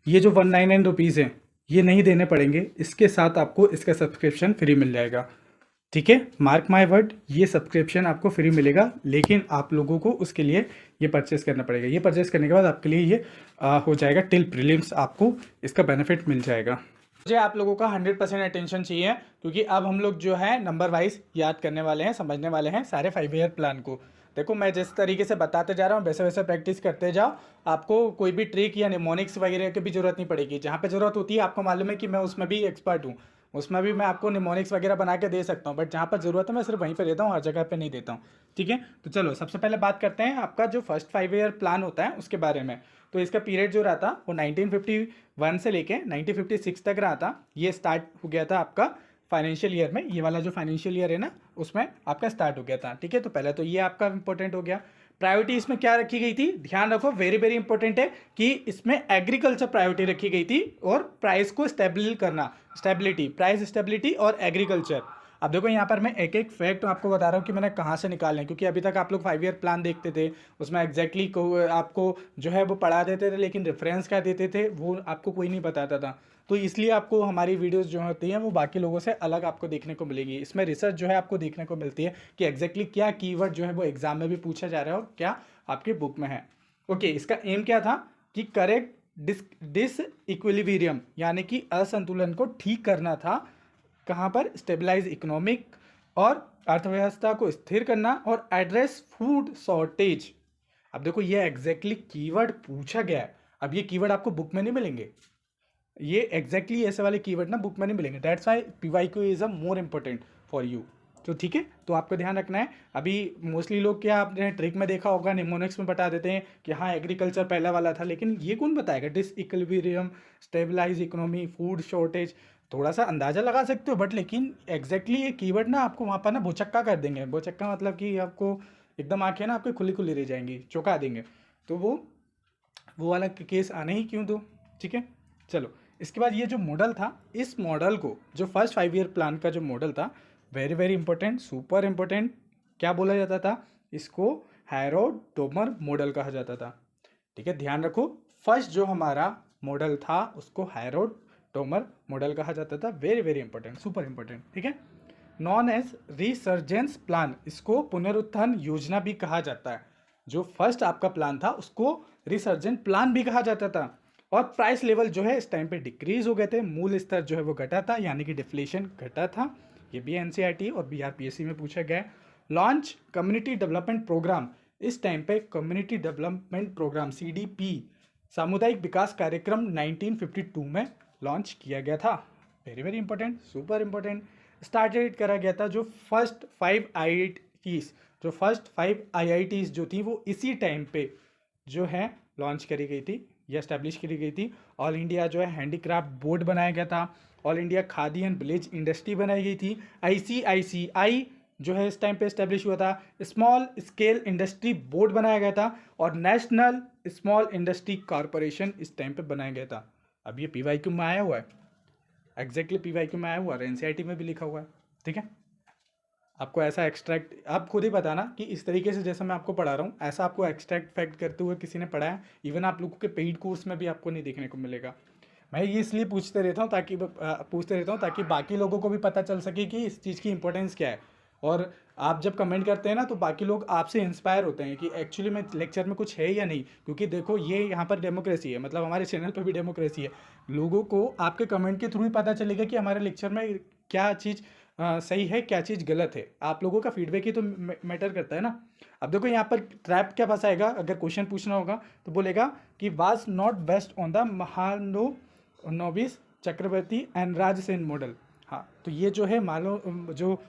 ये जो 199 रुपीज़ हैं ये नहीं देने पड़ेंगे, इसके साथ आपको इसका सब्सक्रिप्शन फ्री मिल जाएगा। ठीक है, मार्क माय वर्ड, ये सब्सक्रिप्शन आपको फ्री मिलेगा, लेकिन आप लोगों को उसके लिए ये परचेस करना पड़ेगा। ये परचेस करने के बाद आपके लिए ये हो जाएगा टिल प्रीलिम्स, आपको इसका बेनिफिट मिल जाएगा। मुझे आप लोगों का 100% अटेंशन चाहिए, क्योंकि अब हम लोग जो है नंबर वाइज याद करने वाले हैं, समझने वाले हैं सारे 5 ईयर प्लान को। देखो मैं जिस तरीके से बताते जा रहा हूँ वैसे वैसे प्रैक्टिस करते जाओ, आपको कोई भी ट्रिक या निमोनिक्स वगैरह की भी जरूरत नहीं पड़ेगी। जहाँ पे जरूरत होती है आपको मालूम है कि मैं उसमें भी एक्सपर्ट हूँ, उसमें भी मैं आपको निमोनिक्स वगैरह बना के दे सकता हूँ, बट जहाँ पर ज़रूरत है मैं सिर्फ वहीं पे देता हूँ, हर जगह पे नहीं देता हूँ। ठीक है, तो चलो सबसे पहले बात करते हैं आपका जो फर्स्ट 5 ईयर प्लान होता है उसके बारे में। तो इसका पीरियड जो रहा था वो 1951 से लेके 1956 तक रहा था। ये स्टार्ट हो गया था आपका फाइनेंशियल ईयर में, ये वाला जो फाइनेंशियल ईयर है ना उसमें आपका स्टार्ट हो गया था। ठीक है, तो पहले तो ये आपका इंपॉर्टेंट हो गया। प्रायोरिटी इसमें क्या रखी गई थी, ध्यान रखो, वेरी वेरी इंपॉर्टेंट है कि इसमें एग्रीकल्चर प्रायोरिटी रखी गई थी और प्राइस को स्टेबिलिटी, प्राइस स्टेबिलिटी और एग्रीकल्चर। अब देखो यहाँ पर मैं एक एक फैक्ट आपको बता रहा हूँ कि मैंने कहाँ से निकाले हैं, क्योंकि अभी तक आप लोग 5 ईयर प्लान देखते थे, उसमें एग्जैक्टली आपको जो है वो पढ़ा देते थे, लेकिन रेफरेंस क्या देते थे वो आपको कोई नहीं बताता था। तो इसलिए आपको हमारी वीडियोस जो होती हैं वो बाकी लोगों से अलग आपको देखने को मिलेगी। इसमें रिसर्च जो है आपको देखने को मिलती है कि एग्जैक्टली क्या कीवर्ड जो है वो एग्जाम में भी पूछा जा रहा है और क्या आपके बुक में है। ओके, इसका एम क्या था कि करेक्ट डिस इक्विलिब्रियम यानी कि असंतुलन को ठीक करना था। कहाँ पर? स्टेबलाइज इकोनॉमिक और अर्थव्यवस्था को स्थिर करना और एड्रेस फूड शॉर्टेज। अब देखो ये एग्जैक्टली कीवर्ड पूछा गया है। अब ये कीवर्ड आपको बुक में नहीं मिलेंगे, ये एग्जैक्टली ऐसे वाले कीवर्ड ना बुक में नहीं मिलेंगे। That's why PYQ is a more important for you. तो ठीक है, तो आपको ध्यान रखना है। अभी मोस्टली लोग क्या आपने ट्रिक में देखा होगा, निमोनिक्स में बता देते हैं कि हाँ एग्रीकल्चर पहला वाला था, लेकिन ये कौन बताएगा? Disequilibrium, stabilize economy, food shortage, थोड़ा सा अंदाजा लगा सकते हो, बट लेकिन एग्जैक्टली ये कीवर्ड ना आपको वहाँ पर ना भौचक्का कर देंगे। भौचक्का मतलब कि आपको एकदम आंखें ना आपकी खुली खुली रह जाएंगी, चौंका देंगे। तो वो वाला केस आने ही क्यों दो। ठीक है, चलो इसके बाद ये जो मॉडल था, इस मॉडल को जो फर्स्ट 5 ईयर प्लान का जो मॉडल था, very very important, super important, क्या बोला जाता था? इसको हैरोल्ड डोमर मॉडल कहा जाता था। ठीक है, ध्यान रखो, फर्स्ट जो हमारा मॉडल था उसको हैरोल्ड डोमर मॉडल कहा जाता था। Very very important, super important. ठीक है, नॉन एज रिसर्जेंस प्लान, इसको पुनरुत्थान योजना भी कहा जाता है। जो फर्स्ट आपका प्लान था उसको रिसर्जेंट प्लान भी कहा जाता था। और प्राइस लेवल जो है इस टाइम पे डिक्रीज हो गए थे, मूल स्तर जो है वो घटा था, यानी कि डिफ्लेशन घटा था। ये भी NCERT और BRPSC में पूछा गया है। लॉन्च कम्युनिटी डेवलपमेंट प्रोग्राम, इस टाइम पे कम्युनिटी डेवलपमेंट प्रोग्राम CDP, सामुदायिक विकास कार्यक्रम 1952 में लॉन्च किया गया था। Very very important, super important. Started करा गया था जो फर्स्ट 5 IITs जो थी वो इसी टाइम पे जो है लॉन्च करी गई थी या स्टैब्लिश करी गई थी। ऑल इंडिया जो है हैंडीक्राफ्ट बोर्ड बनाया गया था। All India khadi and village industry बनाई गई थी। ICICI जो है इस टाइम पे इस्टेब्लिश हुआ था। स्मॉल स्केल इंडस्ट्री बोर्ड बनाया गया था और नेशनल स्मॉल इंडस्ट्री कॉरपोरेशन इस टाइम पे बनाया गया था। अब ये PYQ में आया हुआ है, एग्जैक्टली PYQ में आया हुआ है, NCERT में भी लिखा हुआ है। ठीक है, आपको ऐसा एक्सट्रैक्ट, आप खुद ही बताना कि इस तरीके से जैसा मैं आपको पढ़ा रहा हूँ ऐसा आपको एक्सट्रैक्ट फैक्ट करते हुए किसी ने पढ़ाया। इवन आप लोगों के पेड कोर्स में भी आपको नहीं देखने को मिलेगा। मैं ये इसलिए पूछते रहता हूँ ताकि बाकी लोगों को भी पता चल सके कि इस चीज़ की इंपॉर्टेंस क्या है। और आप जब कमेंट करते हैं ना तो बाकी लोग आपसे इंस्पायर होते हैं कि एक्चुअली में लेक्चर में कुछ है या नहीं। क्योंकि देखो ये यहाँ पर डेमोक्रेसी है, मतलब हमारे चैनल पर भी डेमोक्रेसी है। लोगों को आपके कमेंट के थ्रू ही पता चलेगा कि हमारे लेक्चर में क्या चीज़ सही है, क्या चीज़ गलत है। आप लोगों का फीडबैक ही तो मैटर करता है ना। अब देखो यहाँ पर ट्रैप क्या फंसाएगा, अगर क्वेश्चन पूछना होगा तो बोलेगा कि was not based on the Mahalanobis Chakravarty and Raj Sen model. हाँ, तो ये जो है जो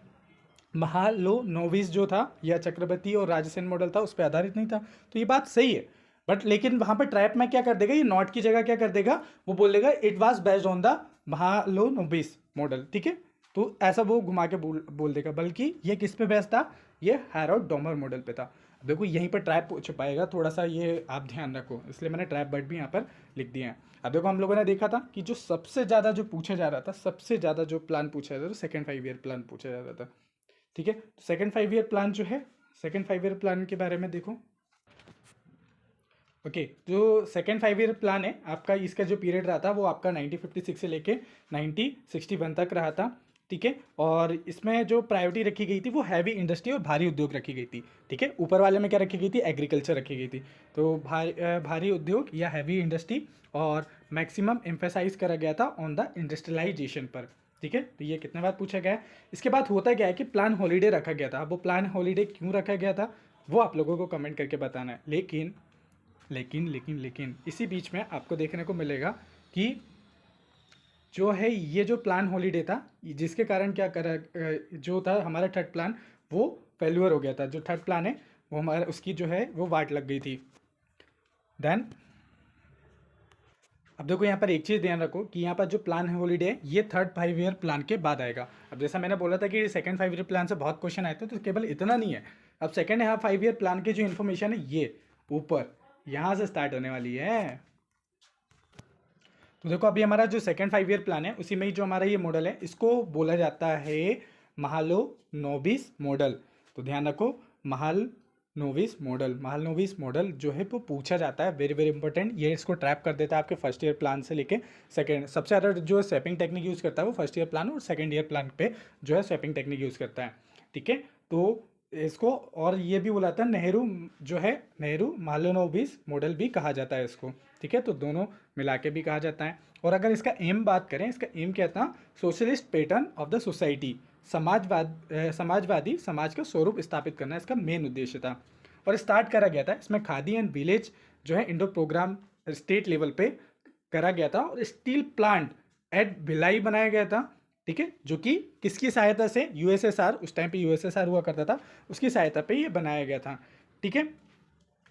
महालोनोबिस जो था या चक्रवर्ती और राजसेन मॉडल था उस पर आधारित नहीं था। तो ये बात सही है, बट लेकिन वहाँ पर ट्रैप में क्या कर देगा, ये नॉट की जगह क्या कर देगा, वो बोल देगा it was based on the Mahalanobis model. ठीक है, तो ऐसा वो घुमा के बोल देगा, बल्कि ये किस पे बेस्ड था, ये हैरोल्ड डॉमर मॉडल पे था। देखो यहीं पर ट्रैप छुपाएगा, थोड़ा सा ये आप ध्यान रखो, इसलिए मैंने ट्रैप वर्ड भी यहाँ पर लिख दिया है। अब देखो हम लोगों ने देखा था कि जो सबसे ज़्यादा जो पूछा जा रहा था, सबसे ज़्यादा जो प्लान पूछा जा रहा था, सेकेंड 5 ईयर प्लान पूछा जा रहा था। ठीक है, तो सेकेंड 5 ईयर प्लान जो है, सेकेंड 5 ईयर प्लान के बारे में देखो। ओके, जो सेकेंड 5 ईयर प्लान है आपका, इसका जो पीरियड रहा था वो आपका 1956 से लेके 1961 तक रहा था। ठीक है, और इसमें जो प्रायोरिटी रखी गई थी वो हैवी इंडस्ट्री और भारी उद्योग रखी गई थी। ठीक है, ऊपर वाले में क्या रखी गई थी, एग्रीकल्चर रखी गई थी। तो भारी उद्योग या हैवी इंडस्ट्री, और मैक्सिमम एम्फेसाइज करा गया था ऑन द इंडस्ट्रियलाइजेशन पर। ठीक है, तो ये कितने बार पूछा गया है। इसके बाद होता क्या है कि प्लान हॉलीडे रखा गया था। अब वो प्लान हॉलीडे क्यों रखा गया था वो आप लोगों को कमेंट करके बताना है। लेकिन इसी बीच में आपको देखने को मिलेगा कि जो है ये जो प्लान हॉलीडे था, जिसके कारण क्या करा, जो था हमारा थर्ड प्लान वो फेल्यूर हो गया था। जो थर्ड प्लान है वो हमारा, उसकी जो है वो वाट लग गई थी। देन अब देखो यहाँ पर एक चीज़ ध्यान रखो कि यहाँ पर जो प्लान है हॉलीडे है ये थर्ड 5 ईयर प्लान के बाद आएगा। अब जैसा मैंने बोला था कि सेकंड 5 ईयर प्लान से बहुत क्वेश्चन आए थे, तो केवल इतना नहीं है। अब सेकंड 5 ईयर प्लान की जो इन्फॉर्मेशन है ये ऊपर यहाँ से स्टार्ट होने वाली है। तो देखो अभी हमारा जो सेकंड 5 ईयर प्लान है उसी में ही जो हमारा ये मॉडल है इसको बोला जाता है महालोनोबिस मॉडल। तो ध्यान रखो, महालनोबिस मॉडल जो है वो पूछा जाता है, वेरी वेरी इंपॉर्टेंट। ये इसको ट्रैप कर देता है आपके फर्स्ट ईयर प्लान से लेके सेकंड। सबसे ज़्यादा जो स्वैपिंग टेक्निक यूज़ करता है वो फर्स्ट ईयर प्लान और सेकंड ईयर प्लान पे जो है स्वैपिंग टेक्निक यूज़ करता है। ठीक है, तो इसको और ये भी बोला था नेहरू महालनोबिस मॉडल भी कहा जाता है इसको। ठीक है, तो दोनों मिला के भी कहा जाता है। और अगर इसका एम बात करें, इसका एम क्या था, socialist pattern of the society, Samajwadi समाज का स्वरूप स्थापित करना इसका मेन उद्देश्य था। और स्टार्ट करा गया था इसमें खादी एंड विलेज जो है इंडो प्रोग्राम स्टेट लेवल पे करा गया था, और स्टील प्लांट एट भिलाई बनाया गया था। ठीक है, जो कि किसकी सहायता से, USSR, उस टाइम पे USSR हुआ करता था, उसकी सहायता पे ये बनाया गया था। ठीक है,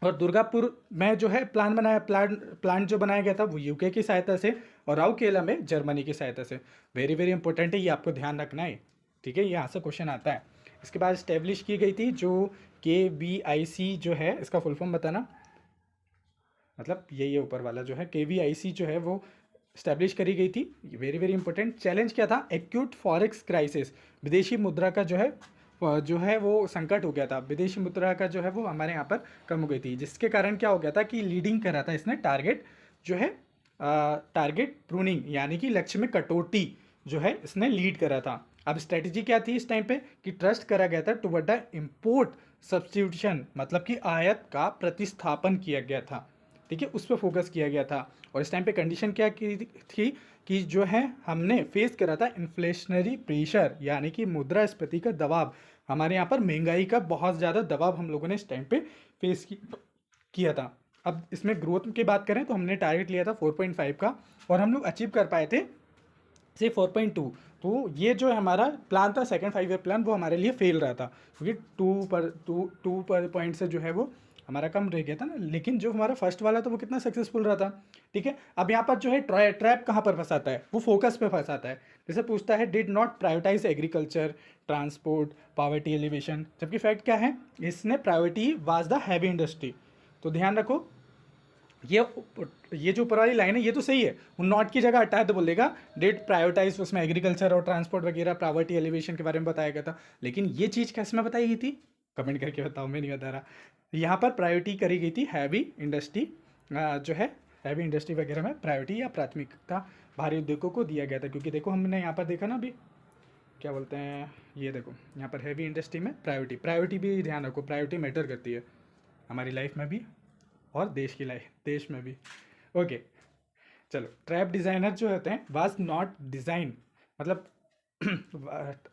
और दुर्गापुर में जो है प्लांट जो बनाया गया था वो UK की सहायता से, और राउरकेला में जर्मनी की सहायता से। वेरी वेरी इंपॉर्टेंट है, ये आपको ध्यान रखना है। ठीक है, यहाँ से क्वेश्चन आता है। इसके बाद इस्टेब्लिश की गई थी जो KVIC जो है, इसका फुल फॉर्म बताना, मतलब ये ऊपर वाला जो है KVIC जो है वो स्टैब्लिश करी गई थी। Very very important. चैलेंज क्या था, एक्यूट फॉरेक्स क्राइसिस, विदेशी मुद्रा का जो है वो संकट हो गया था। विदेशी मुद्रा का जो है वो हमारे यहाँ पर कम हो गई थी, जिसके कारण क्या हो गया था कि लीडिंग करा था इसने टारगेट प्रूनिंग, यानी कि लक्ष्य में कटौती जो है इसने लीड करा था। अब स्ट्रेटजी क्या थी इस टाइम पे कि ट्रस्ट करा गया था टुवर्ड द इम्पोर्ट सब्स्टिट्यूशन, मतलब कि आयात का प्रतिस्थापन किया गया था। ठीक है, उस पर फोकस किया गया था। और इस टाइम पे कंडीशन क्या की थी कि जो है हमने फेस करा था इन्फ्लेशनरी प्रेशर, यानी कि मुद्रास्फीति का दबाव। हमारे यहाँ पर महंगाई का बहुत ज़्यादा दबाव हम लोगों ने इस टाइम पे फेस किया था। अब इसमें ग्रोथ की बात करें तो हमने टारगेट लिया था 4.5 का, और हम लोग अचीव कर पाए थे सिर्फ 4.2। तो ये जो हमारा प्लान था सेकंड 5 ईयर प्लान वो हमारे लिए फेल रहा था, क्योंकि 2 पॉइंट से जो है वो हमारा कम रह गया था ना, लेकिन जो हमारा फर्स्ट वाला था वो कितना सक्सेसफुल रहा था। ठीक है, अब यहाँ पर जो है ट्रैप कहाँ पर फंसाता है, वो फोकस पे फंसाता है। जैसे पूछता है did not prioritize agriculture, transport, poverty alleviation, जबकि फैक्ट क्या है, इसने priority was the heavy industry. तो ध्यान रखो, ये ये जो ऊपर वाली लाइन है ये तो सही है, वो नॉट की जगह हटाए तो बोलेगा डिड प्रायोरिटाइज, उसमें एग्रीकल्चर और ट्रांसपोर्ट वगैरह पॉवर्टी एलिवेशन के बारे में बताया गया था। लेकिन ये चीज़ कैसे में बताई गई थी, कमेंट करके बताओ, मैं नहीं बता रहा। यहाँ पर प्रायोरिटी करी गई थी हैवी इंडस्ट्री, जो है हैवी इंडस्ट्री वगैरह में प्रायोरिटी या प्राथमिकता भारी उद्योगों को दिया गया था। क्योंकि देखो हमने यहाँ पर देखा ना अभी, क्या बोलते हैं, ये देखो यहाँ पर हैवी इंडस्ट्री में प्रायोरिटी भी ध्यान रखो, प्रायोरिटी मैटर करती है हमारी लाइफ में भी और देश की लाइफ, देश में भी। ओके चलो, ट्रैप डिज़ाइनर जो होते हैं वाज नॉट डिज़ाइन, मतलब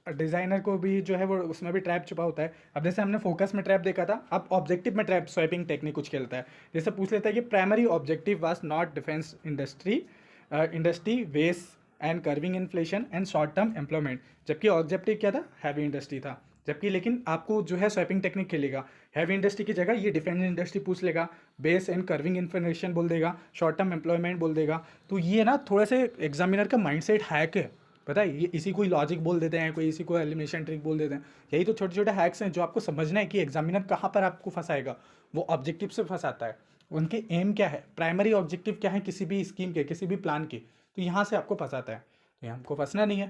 डिज़ाइनर को भी जो है वो उसमें भी ट्रैप छुपा होता है। अब जैसे हमने फोकस में ट्रैप देखा था, अब ऑब्जेक्टिव में ट्रैप स्वैपिंग टेक्निक कुछ खेलता है। जैसे पूछ लेता है कि primary objective was not defence industry ways and curbing inflation and short term employment, जबकि ऑब्जेक्टिव क्या था, हैवी इंडस्ट्री था। जबकि लेकिन आपको जो है स्वैपिंग टेक्निक खेलेगा, हैवी इंडस्ट्री की जगह ये डिफेंस इंडस्ट्री पूछ लेगा, बेस एंड कर्विंग इन्फॉर्मेशन बोल देगा, शॉर्ट टर्म एम्प्लॉयमेंट बोल देगा। तो ये ना थोड़ा से एग्जामिनर का माइंडसेट हैक है, पता है, ये इसी कोई लॉजिक बोल देते हैं, कोई इसी को एलिमिनेशन ट्रिक बोल देते हैं। यही तो छोटे छोटे हैक्स हैं जो आपको समझना है कि एग्जामिनर कहाँ पर आपको फंसाएगा। वो ऑब्जेक्टिव से फंसाता है, उनके एम क्या है, प्राइमरी ऑब्जेक्टिव क्या है किसी भी स्कीम के, किसी भी प्लान के, तो यहाँ से आपको फंसाता है। तो यहाँ हमको फंसना नहीं है,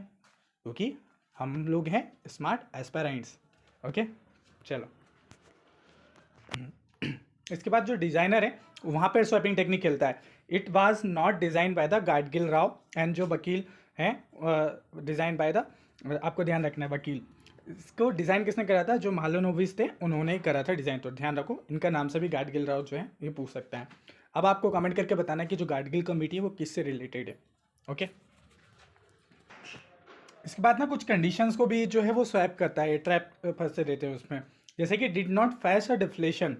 क्योंकि हम लोग हैं स्मार्ट एस्पायरेंट्स। ओके चलो, इसके बाद जो डिज़ाइनर है वहाँ पर स्वैपिंग टेक्निक खेलता है। It was not design by the Gadgil Rao and जो वकील हैं, डिज़ाइन बाय द, आपको ध्यान रखना है वकील, इसको डिज़ाइन किसने करा था, जो महालनोबिस थे उन्होंने करा था डिज़ाइन। तो ध्यान रखो, इनका नाम से भी गाडगिल राव जो है ये पूछ सकते हैं। अब आपको कमेंट करके बताना है कि जो गाडगिल कमेटी है वो किससे रिलेटेड है। ओके, इसके बाद ना कुछ कंडीशंस को भी जो है वो स्वैप करता है, ट्रैप फंसे रहते हैं उसमें। जैसे कि did not face a deflation,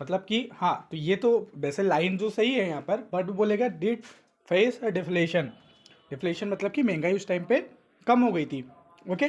मतलब कि हाँ, तो ये तो वैसे लाइन जो सही है यहाँ पर, बट बोलेगा did face a deflation. Deflation मतलब कि महंगाई उस टाइम पे कम हो गई थी। ओके,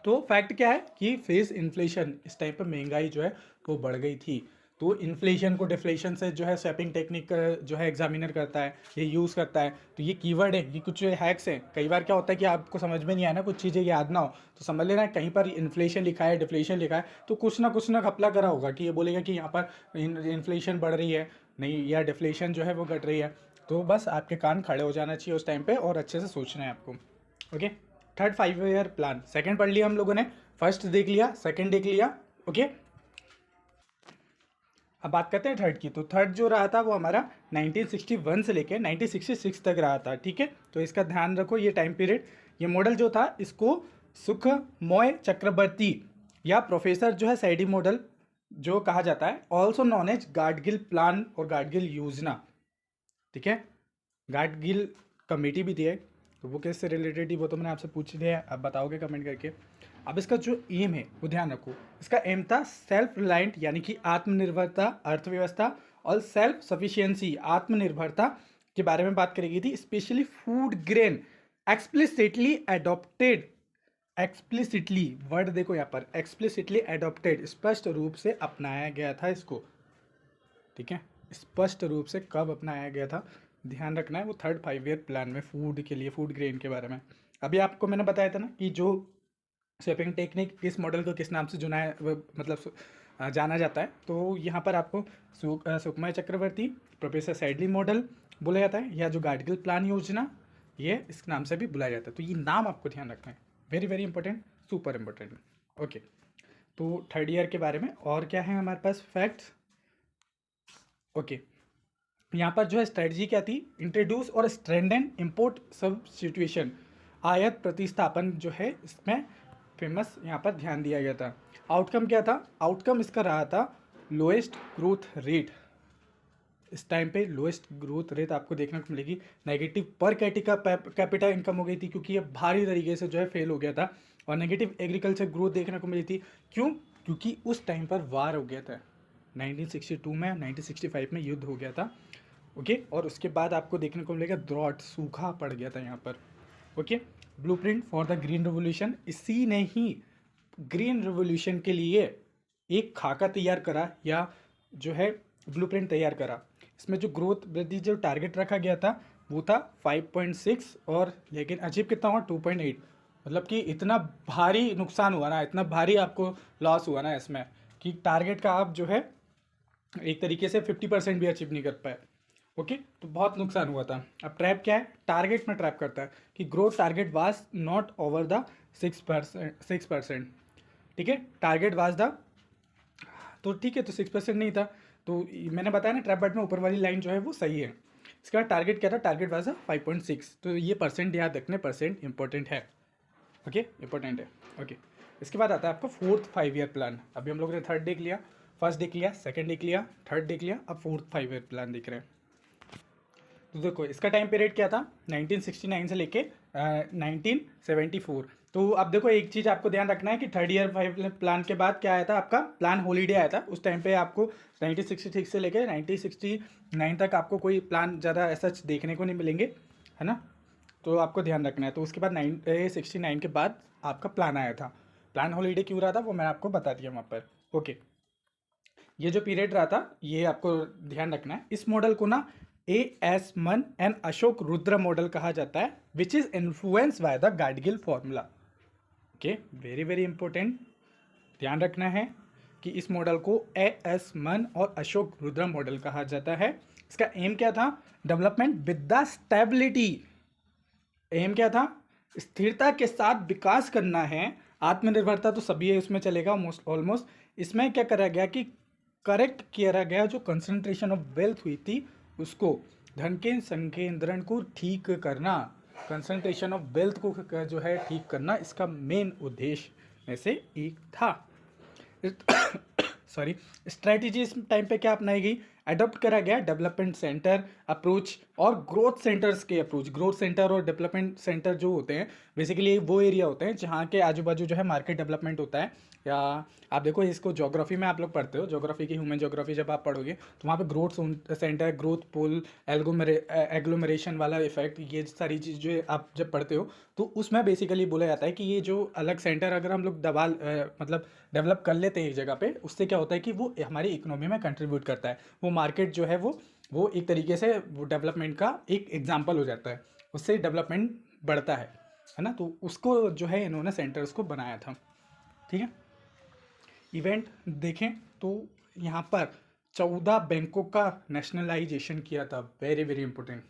तो फैक्ट क्या है कि फेस इन्फ्लेशन, इस टाइम पे महंगाई जो है वो बढ़ गई थी। तो इन्फ्लेशन को डिफ्लेशन से जो है स्वैपिंग टेक्निक जो है एग्जामिनर करता है, ये यूज़ करता है। तो ये कीवर्ड है, ये कुछ हैक्स हैं। कई बार क्या होता है कि आपको समझ में नहीं आया ना, कुछ चीज़ें याद ना हो, तो समझ लेना कहीं पर इन्फ्लेशन लिखा है, डिफ्लेशन लिखा है, तो कुछ ना घपला करा होगा कि ये बोलेगा कि यहाँ पर इन्फ्लेशन बढ़ रही है नहीं, या डिफ्लेशन जो है वो घट रही है। तो बस आपके कान खड़े हो जाना चाहिए उस टाइम पे और अच्छे से सोचना है आपको। Okay, third 5 year plan, second पढ़ लिया हम लोगों ने, फर्स्ट देख लिया, सेकंड देख लिया। ओके, अब बात करते हैं थर्ड की। तो थर्ड जो रहा था वो हमारा 1961 से लेकर 1966 तक रहा था। ठीक है, तो इसका ध्यान रखो, ये टाइम पीरियड, ये मॉडल जो था इसको सुखमोय चक्रवर्ती या प्रोफेसर जो है सैडी मॉडल जो कहा जाता है, also known as Gadgil plan और गाडगिल योजना। ठीक है, गाडगिल कमेटी भी थी है, तो वो किससे रिलेटेड थी वो तो मैंने आपसे पूछ लिया है, अब बताओगे कमेंट करके। अब इसका जो एम है वो ध्यान रखो, इसका एम था सेल्फ रिलायंट यानी कि आत्मनिर्भरता अर्थव्यवस्था, और सेल्फ सफिशियंसी आत्मनिर्भरता के बारे में बात करी गई थी। Specially food grain explicitly adopted, explicitly word देखो यहाँ पर, एक्सप्लिसिटली एडॉप्टेड, स्पष्ट रूप से अपनाया गया था इसको। ठीक है, स्पष्ट रूप से कब अपनाया गया था ध्यान रखना है, वो थर्ड 5 ईयर प्लान में फूड के लिए, फूड ग्रेन के बारे में। अभी आपको मैंने बताया था ना कि जो स्वैपिंग टेक्निक किस मॉडल को किस नाम से जुना है, मतलब जाना जाता है। तो यहाँ पर आपको सुखमय चक्रवर्ती, प्रोफेसर सैडली मॉडल बोला जाता है, या जो गाडगिल प्लान योजना, ये इस नाम से भी बुलाया जाता है। तो ये नाम आपको ध्यान रखना है, very very important, super important. Okay, तो थर्ड ईयर के बारे में और क्या है हमारे पास फैक्ट्स। ओके, यहाँ पर जो है स्ट्रेटजी क्या थी, इंट्रोड्यूस और स्ट्रेंथन इंपोर्ट सब्स्टिट्यूशन, आयात प्रतिस्थापन जो है इसमें फेमस यहाँ पर ध्यान दिया गया था। आउटकम क्या था, आउटकम इसका रहा था लोएस्ट ग्रोथ रेट। इस टाइम पे लोएस्ट ग्रोथ रेट आपको देखने को मिलेगी, नेगेटिव पर कैपिटा इनकम हो गई थी, क्योंकि ये भारी तरीके से जो है फेल हो गया था, और नेगेटिव एग्रीकल्चर ग्रोथ देखने को मिली थी। क्यों, क्योंकि उस टाइम पर वार हो गया था, 1962 में 1965 में युद्ध हो गया था। ओके, और उसके बाद आपको देखने को मिलेगा ड्रॉट, सूखा पड़ गया था यहाँ पर। Okay, blueprint for the green revolution, इसी ने ही ग्रीन रेवोल्यूशन के लिए एक खाका तैयार करा, या जो है ब्लूप्रिंट तैयार करा। इसमें जो ग्रोथ वृद्धि जो टारगेट रखा गया था वो था 5.6 और लेकिन अचीव कितना हुआ 2.8। मतलब कि इतना भारी नुकसान हुआ ना, इतना भारी आपको लॉस हुआ ना इसमें कि टारगेट का आप जो है एक तरीके से 50% भी अचीव नहीं कर पाए। ओके, तो बहुत नुकसान हुआ था। अब ट्रैप क्या है, टारगेट में ट्रैप करता है कि growth target was not over the 6%। ठीक है, टारगेट वाज द, तो ठीक है, तो 6% नहीं था, तो मैंने बताया ना ट्रैप बैट में ऊपर वाली लाइन जो है वो सही है। इसका टारगेट क्या था, टारगेट वाज 5.6। तो ये परसेंट याद रखने, परसेंट इंपॉर्टेंट है। ओके, इंपॉर्टेंट है। ओके, इसके बाद आता है आपका 4th 5 ईयर प्लान। अभी हम लोग ने 3rd देख लिया, 1st देख लिया, 2nd देख लिया, 3rd देख लिया, अब 4th 5 ईयर प्लान देख रहे हैं। तो देखो इसका टाइम पीरियड क्या था, 1969 से लेके 1974। तो अब देखो एक चीज़ आपको ध्यान रखना है कि 3rd ईयर 5 प्लान के बाद क्या आया था, आपका प्लान हॉलीडे आया था। उस टाइम पे आपको 1966 से लेके 1969 तक आपको कोई प्लान ज़्यादा ऐसा देखने को नहीं मिलेंगे, है ना। तो आपको ध्यान रखना है। तो उसके बाद 1969 के बाद आपका प्लान आया था। प्लान हॉलीडे क्यों रहा था वो मैंने आपको बता दिया वहाँ पर। ओके, ये जो पीरियड रहा था ये आपको ध्यान रखना है। इस मॉडल को ना A.S. मन एंड अशोक रुद्र मॉडल कहा जाता है, which is influence by the Gadgil formula. Okay, very very important, ध्यान रखना है कि इस मॉडल को A.S. मन और अशोक रुद्र मॉडल कहा जाता है। इसका एम क्या था, development with the stability. Aim क्या था, स्थिरता के साथ विकास करना है। आत्मनिर्भरता तो सभी उसमें चलेगा ऑलमोस्ट। इसमें क्या करा गया कि करेक्ट किया गया जो कंसंट्रेशन ऑफ वेल्थ हुई थी उसको, धन के संकेंद्रण को ठीक करना, कंसंट्रेशन ऑफ वेल्थ को जो है ठीक करना, इसका मेन उद्देश्य में से एक था। सॉरी, स्ट्रैटेजी इस टाइम पे क्या अपनाई गई, अडॉप्ट करा गया डेवलपमेंट सेंटर अप्रोच और ग्रोथ सेंटर्स के अप्रोच। ग्रोथ सेंटर और डेवलपमेंट सेंटर जो होते हैं बेसिकली वो एरिया होते हैं जहाँ के आजू बाजू जो है मार्केट डेवलपमेंट होता है। या आप देखो इसको ज्योग्राफी में आप लोग पढ़ते हो, ज्योग्राफी की ह्यूमन ज्योग्राफी जब आप पढ़ोगे तो वहाँ पे ग्रोथ सेंटर, ग्रोथ पुल, एग्लोमरेशन वाला इफेक्ट, ये सारी चीज़ जो आप जब पढ़ते हो तो उसमें बेसिकली बोला जाता है कि ये जो अलग सेंटर अगर हम लोग मतलब डेवलप कर लेते हैं एक जगह पे, उससे क्या होता है कि वो हमारी इकोनॉमी में कंट्रीब्यूट करता है। वो मार्केट जो है वो एक तरीके से वो डेवलपमेंट का एक एग्जाम्पल हो जाता है, उससे डेवलपमेंट बढ़ता है ना। तो उसको जो है इन्होंने सेंटर्स को बनाया था। ठीक है, इवेंट देखें तो यहाँ पर 14 बैंकों का नेशनलाइजेशन किया था, वेरी वेरी इंपॉर्टेंट।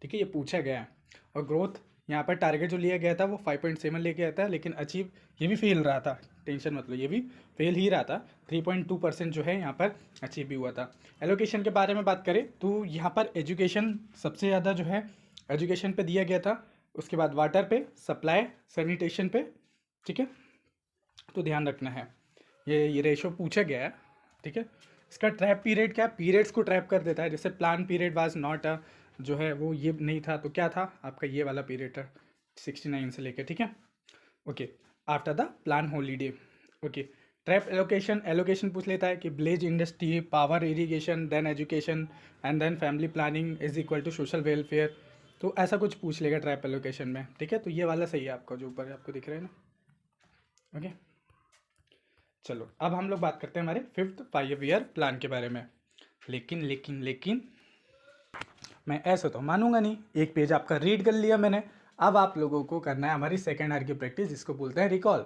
ठीक है, ये पूछा गया है। और ग्रोथ यहाँ पर टारगेट जो लिया गया था वो 5.7 लेके आया था, लेकिन अचीव ये भी फेल रहा था, टेंशन मतलब ये भी फेल ही रहा था। 3.2% जो है यहाँ पर अचीव भी हुआ था। एलोकेशन के बारे में बात करें तो यहाँ पर एजुकेशन सबसे ज़्यादा जो है एजुकेशन पे दिया गया था, उसके बाद वाटर पे, सप्लाई, सैनिटेशन पे। ठीक है, तो ध्यान रखना है, ये रेशो पूछा गया है। ठीक है, इसका ट्रैप पीरियड क्या, पीरियड्स को ट्रैप कर देता है। जैसे प्लान पीरियड वाज नॉट जो है वो ये नहीं था, तो क्या था आपका ये वाला पीरियड था 69 से लेकर। ठीक है, okay, after the plan holiday. Okay, trap allocation पूछ लेता है कि village industry, power, irrigation, then education and then family planning is equal to social welfare. तो ऐसा कुछ पूछ लेगा ट्रैप एलोकेशन में। ठीक है, तो ये वाला सही है आपका जो ऊपर आपको दिख रहा है ना। ओके, चलो अब हम लोग बात करते हैं हमारे 5th 5 ईयर प्लान के बारे में। लेकिन मैं ऐसा तो मानूंगा नहीं, एक पेज आपका रीड कर लिया मैंने, अब आप लोगों को करना है हमारी सेकेंड ईयर की प्रैक्टिस, जिसको बोलते हैं रिकॉल।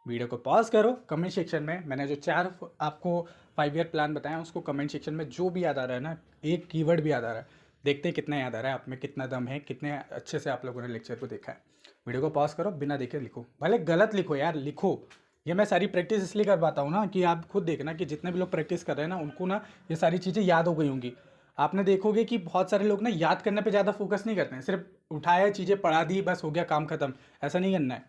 वीडियो को पॉज करो, कमेंट सेक्शन में मैंने जो 4 आपको 5 ईयर प्लान बताया उसको कमेंट सेक्शन में जो भी याद आ रहा है ना, एक कीवर्ड भी याद आ रहा है, देखते हैं कितना याद आ रहा है, आप में कितना दम है, कितने अच्छे से आप लोगों ने लेक्चर को देखा है। वीडियो को पॉज करो, बिना देखे लिखो, भले गलत लिखो यार, लिखो। ये मैं सारी प्रैक्टिस इसलिए करवाता हूँ ना कि आप खुद देखना कि जितने भी लोग प्रैक्टिस कर रहे हैं ना उनको ना ये सारी चीज़ें याद हो गई होंगी। आपने देखोगे कि बहुत सारे लोग ना याद करने पे ज़्यादा फोकस नहीं करते हैं, सिर्फ उठाया चीज़ें पढ़ा दी बस हो गया काम खत्म, ऐसा नहीं करना है।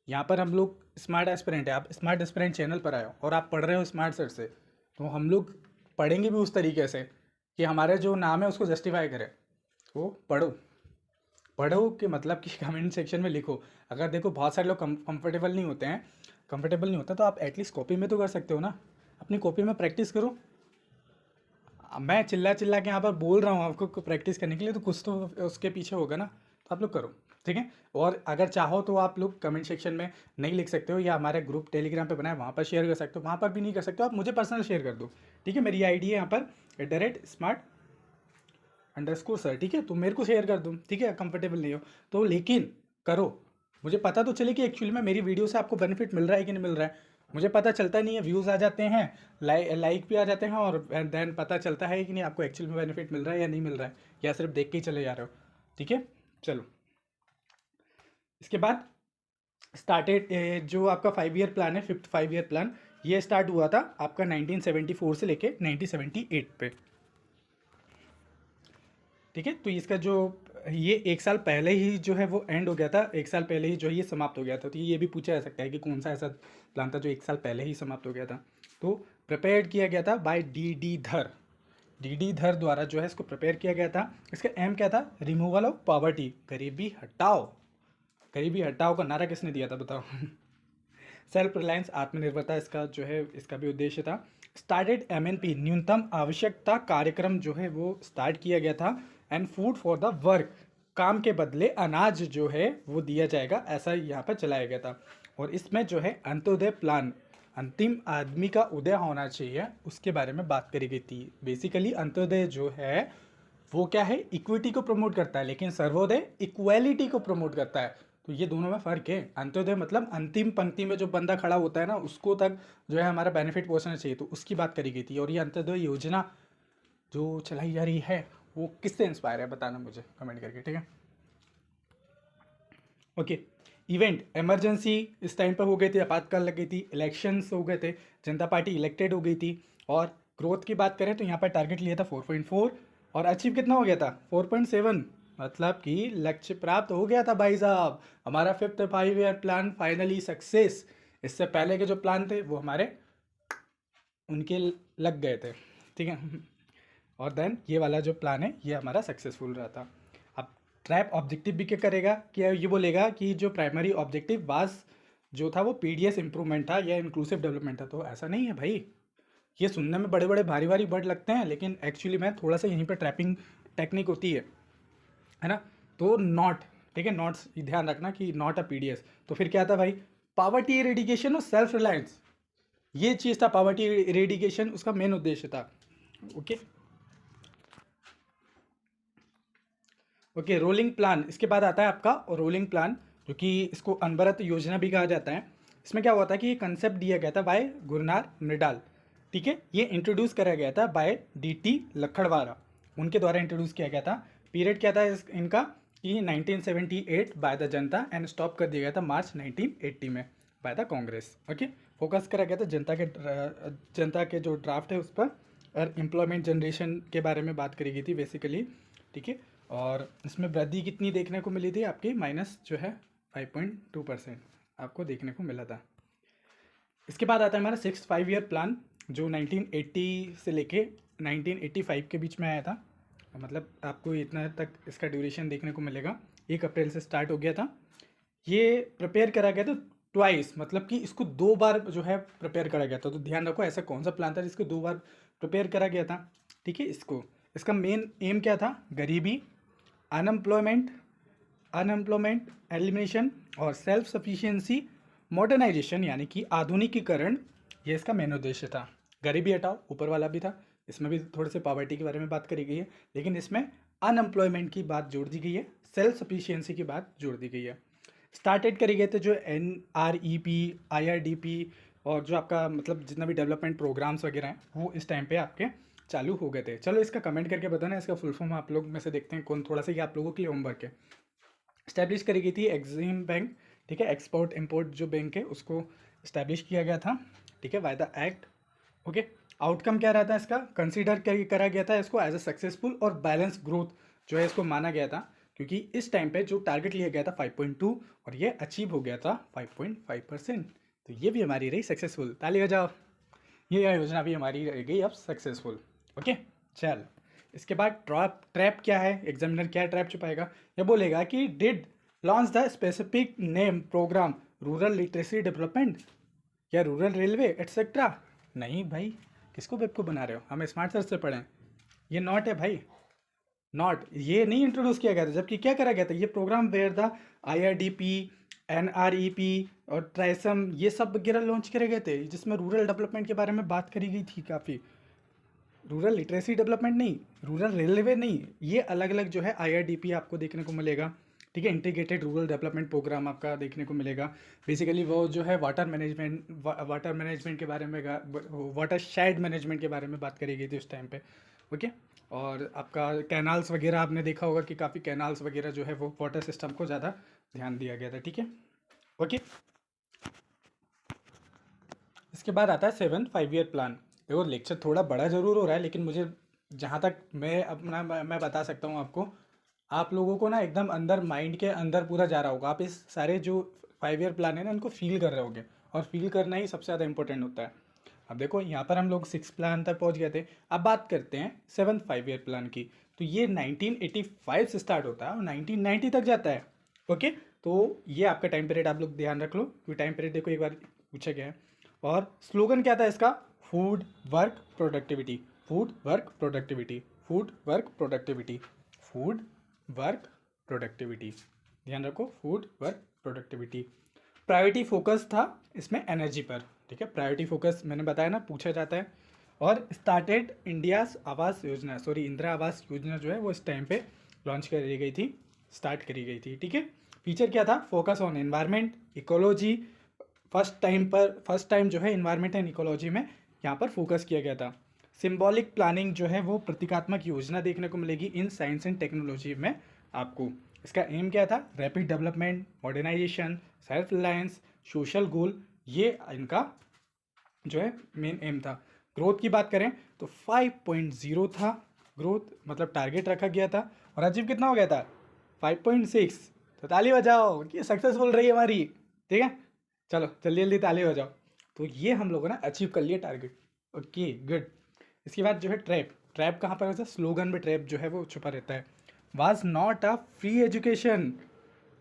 यहाँ पर हम लोग स्मार्ट एस्पिरेंट है, आप स्मार्ट एस्पिरेंट चैनल पर आए हो और आप पढ़ रहे हो स्मार्ट सर से, तो हम लोग पढ़ेंगे भी उस तरीके से कि हमारे जो नाम है उसको जस्टिफाई करें। तो पढ़ो कि मतलब कि कमेंट सेक्शन में लिखो। अगर देखो बहुत सारे लोग कंफर्टेबल नहीं होता तो आप एटलीस्ट कॉपी में तो कर सकते हो ना, अपनी कॉपी में प्रैक्टिस करो। मैं चिल्ला के यहाँ पर बोल रहा हूँ आपको प्रैक्टिस करने के लिए, तो कुछ तो उसके पीछे होगा ना, तो आप लोग करो। ठीक है। और अगर चाहो तो आप लोग कमेंट सेक्शन में नहीं लिख सकते हो, या हमारे ग्रुप टेलीग्राम पे बना है वहाँ पर शेयर कर सकते हो, वहाँ पर भी नहीं कर सकते हो आप मुझे पर्सनल शेयर कर दो, ठीक है। मेरी आईडी है यहाँ पर @smart_sir, ठीक है। तो मेरे को शेयर कर दो, ठीक है, कंफर्टेबल नहीं हो तो, लेकिन करो, मुझे पता तो चले कि एक्चुअली में मेरी वीडियो से आपको बेनिफिट मिल रहा है कि नहीं मिल रहा है। मुझे पता चलता नहीं है, व्यूज़ आ जाते हैं, लाइक भी आ जाते हैं, और देन पता चलता है कि नहीं आपको एक्चुअल में बेनिफिट मिल रहा है या नहीं मिल रहा है, या सिर्फ देख के ही चले जा रहे हो, ठीक है। चलो, इसके बाद स्टार्टेड जो आपका 5 ईयर प्लान है, 5th 5 ईयर प्लान, ये स्टार्ट हुआ था आपका 1974 से लेके 1978 पे, ठीक है। तो इसका जो ये 1 साल पहले ही जो है वो एंड हो गया था, 1 साल पहले ही जो है ये समाप्त हो गया था। तो ये भी पूछा जा सकता है कि कौन सा ऐसा प्लान था जो 1 साल पहले ही समाप्त हो गया था। तो प्रिपेयर किया गया था बाय डी डी धर द्वारा जो है इसको प्रिपेयर किया गया था। इसका एम क्या था? रिमूवल ऑफ पॉवर्टी, गरीबी हटाओ का नारा किसने दिया था बताओ? सेल्फ रिलायंस, आत्मनिर्भरता, इसका जो है इसका भी उद्देश्य था। स्टार्टेड एमएनपी, न्यूनतम आवश्यकता कार्यक्रम जो है वो स्टार्ट किया गया था। And food for the work, काम के बदले अनाज जो है वो दिया जाएगा, ऐसा यहाँ पर चलाया गया था। और इसमें जो है अंत्योदय प्लान, अंतिम आदमी का उदय होना चाहिए, उसके बारे में बात करी गई थी। बेसिकली अंत्योदय जो है वो क्या है, इक्विटी को प्रमोट करता है, लेकिन सर्वोदय इक्वेलिटी को प्रमोट करता है। तो ये दोनों में फ़र्क है। अंत्योदय मतलब अंतिम पंक्ति में जो बंदा खड़ा होता है ना, उसको तक जो है हमारा बेनिफिट पहुंचना चाहिए, तो उसकी बात करी गई थी। और ये अंत्योदय योजना जो चलाई जा रही है वो किससे इंस्पायर है बताना मुझे कमेंट करके, ठीक है। ओके, इवेंट इमरजेंसी इस टाइम पर हो गए थे, आपातकाल लग गई थी, इलेक्शंस हो गए थे, जनता पार्टी इलेक्टेड हो गई थी। और ग्रोथ की बात करें तो यहाँ पर टारगेट लिया था 4.4, और अचीव कितना हो गया था 4.7, मतलब कि लक्ष्य प्राप्त हो गया था भाई साहब। हमारा 5th 5 year plan finally success. इससे पहले के जो प्लान थे वो हमारे उनके लग गए थे, ठीक है। और देन ये वाला जो प्लान है ये हमारा सक्सेसफुल रहा था। अब ट्रैप ऑब्जेक्टिव भी क्या करेगा, क्या ये बोलेगा कि जो प्राइमरी ऑब्जेक्टिव वास जो था वो पीडीएस इंप्रूवमेंट था या इंक्लूसिव डेवलपमेंट था, तो ऐसा नहीं है भाई। ये सुनने में बड़े बड़े भारी भारी वर्ड लगते हैं, लेकिन एक्चुअली में थोड़ा सा यहीं पर ट्रैपिंग टेक्निक होती है ना। तो नॉट, ठीक है, नॉट ध्यान रखना कि नॉट अ पीडीएस। तो फिर क्या था भाई, पावर्टी इरेडिकेशन और सेल्फ रिलायंस, ये चीज़ था पावर्टी इरेडिकेशन, उसका मेन उद्देश्य था। ओके ओके, रोलिंग प्लान, इसके बाद आता है आपका रोलिंग प्लान, जो कि इसको अनवरत योजना भी कहा जाता है। इसमें क्या हुआ था कि ये कंसेप्ट दिया गया था बाय गुरनार मृडाल, ठीक है। ये इंट्रोड्यूस करा गया था बाय डीटी लखड़वारा, उनके द्वारा इंट्रोड्यूस किया गया था। पीरियड क्या था इनका कि 1978 by the Janata, and stop कर दिया गया था मार्च 1980 में by the Congress. Okay, focus करा गया था जनता के जो ड्राफ्ट है उस पर, और एम्प्लॉयमेंट जनरेशन के बारे में बात करी गई थी बेसिकली, ठीक है। और इसमें वृद्धि कितनी देखने को मिली थी आपकी, माइनस जो है 5.2% आपको देखने को मिला था। इसके बाद आता है हमारा 6th 5 ईयर प्लान, जो 1980 से लेके 1985 के बीच में आया था। मतलब आपको इतना तक इसका ड्यूरेशन देखने को मिलेगा। 1 अप्रैल से स्टार्ट हो गया था। ये प्रिपेयर करा गया था ट्वाइस, मतलब कि इसको 2 बार जो है प्रिपेयर करा गया था। तो ध्यान रखो, ऐसा कौन सा प्लान था जिसको 2 बार प्रिपेयर करा गया था, ठीक है। इसका मेन एम क्या था, गरीबी, अनएम्प्लॉयमेंट एलिमिनेशन और सेल्फ सफिशिएंसी मॉडर्नाइजेशन, यानी कि आधुनिकीकरण, ये इसका मेन उद्देश्य था। गरीबी हटाओ ऊपर वाला भी था, इसमें भी थोड़े से पॉवर्टी के बारे में बात करी गई है, लेकिन इसमें अनएम्प्लॉयमेंट की बात जोड़ दी गई है, सेल्फ सफिशिएंसी की बात जोड़ दी गई है। स्टार्टेड करी गए थे जो NREP, IRDP, और जो आपका मतलब जितना भी डेवलपमेंट प्रोग्राम्स वगैरह हैं वो इस टाइम पे आपके चालू हो गए थे। चलो इसका कमेंट करके बताना, इसका फुल फॉर्म आप लोग में से देखते हैं कौन, थोड़ा सा ये आप लोगों के लिए होमवर्क है। इस्टेब्लिश करी गई थी एग्जिम बैंक, ठीक है, एक्सपोर्ट इम्पोर्ट जो बैंक है उसको इस्टेब्लिश किया गया था, ठीक है, by the act. Okay, outcome क्या रहता है इसका, कंसीडर करा गया था इसको एज अ सक्सेसफुल और बैलेंस ग्रोथ जो है इसको माना गया था, क्योंकि इस टाइम पे जो टारगेट लिया गया था 5.2 और ये अचीव हो गया था 5.5%। तो ये भी हमारी रही सक्सेसफुल, ताली बजाओ। ये योजना भी हमारी रह गई अब सक्सेसफुल। ओके, चल इसके बाद ट्रैप क्या है, एग्जामिनर क्या ट्रैप छुपाएगा, ये बोलेगा कि did launch the specific name program rural literacy development या रूरल रेलवे एट्सेट्रा। नहीं भाई, किसको बेवकूफ़ बना रहे हो, हम स्मार्ट सर्च से पढ़ें, ये नॉट है भाई। नॉट, ये नहीं इंट्रोड्यूस किया गया था, जबकि क्या करा गया था, ये program were the IRDP, NREP और ट्राइसम, ये सब वगैरह लॉन्च करे गए थे, जिसमें रूरल डेवलपमेंट के बारे में बात करी गई थी काफ़ी। रूरल लिटरेसी डेवलपमेंट नहीं, रूरल रेलवे नहीं, ये अलग अलग जो है IRDP आपको देखने को मिलेगा। ठीक है, इंटीग्रेटेड रूरल डेवलपमेंट प्रोग्राम आपका देखने को मिलेगा। बेसिकली वो जो है वाटर मैनेजमेंट के बारे में, वाटर शेड मैनेजमेंट के बारे में बात करी गई थी उस टाइम पे। ओके, और आपका कैनाल्स वगैरह आपने देखा होगा कि काफ़ी कैनाल्स वगैरह जो है वो वाटर सिस्टम को ज़्यादा ध्यान दिया गया था। ठीक है, ओके। इसके बाद आता है 7th 5 ईयर प्लान। देखो लेक्चर थोड़ा बड़ा ज़रूर हो रहा है, लेकिन मुझे जहाँ तक मैं अपना मैं बता सकता हूँ आपको, आप लोगों को ना एकदम अंदर माइंड के अंदर पूरा जा रहा होगा। आप इस सारे जो 5 ईयर प्लान है ना, इनको फील कर रहे होगे, और फील करना ही सबसे ज़्यादा इंपॉर्टेंट होता है। अब देखो यहाँ पर हम लोग 6 प्लान तक पहुँच गए थे। अब बात करते हैं 7th 5 ईयर प्लान की। तो ये 1985 से स्टार्ट होता है और 1990 तक जाता है। ओके, तो ये आपका टाइम पीरियड आप लोग ध्यान रख लो, क्योंकि टाइम पीरियड देखो एक बार पूछा गया है। और स्लोगन क्या था इसका? Food work productivity, food work productivity, food work productivity, food work productivity. ध्यान रखो, food work productivity. Priority focus था इसमें एनर्जी पर। ठीक है, प्रायोरिटी फोकस मैंने बताया ना, पूछा जाता है। और started India's Awas Yojana, sorry Indira Awas Yojana जो है वो इस टाइम पे लॉन्च करी गई थी, स्टार्ट करी गई थी। ठीक है, फीचर क्या था? Focus on environment, ecology. First time जो है इन्वायरमेंट एंड इकोलॉजी में यहाँ पर फोकस किया गया था। सिंबॉलिक प्लानिंग जो है वो प्रतीकात्मक योजना देखने को मिलेगी इन साइंस एंड टेक्नोलॉजी में आपको। इसका एम क्या था? Rapid development, modernization, self reliance, social goal, ये इनका जो है मेन एम था। ग्रोथ की बात करें तो 5.0 था ग्रोथ, मतलब टारगेट रखा गया था। और अचीव कितना हो गया था? 5.6। तो ताली बजाओ कि सक्सेसफुल रही हमारी। ठीक है, चलो जल्दी जल्दी ताली बजाओ। तो ये हम लोगों ने अचीव कर लिया टारगेट। Okay, good. इसके बाद जो है ट्रैप, ट्रैप कहाँ पर होता है? स्लोगन में ट्रैप जो है वो छुपा रहता है। Was not a free education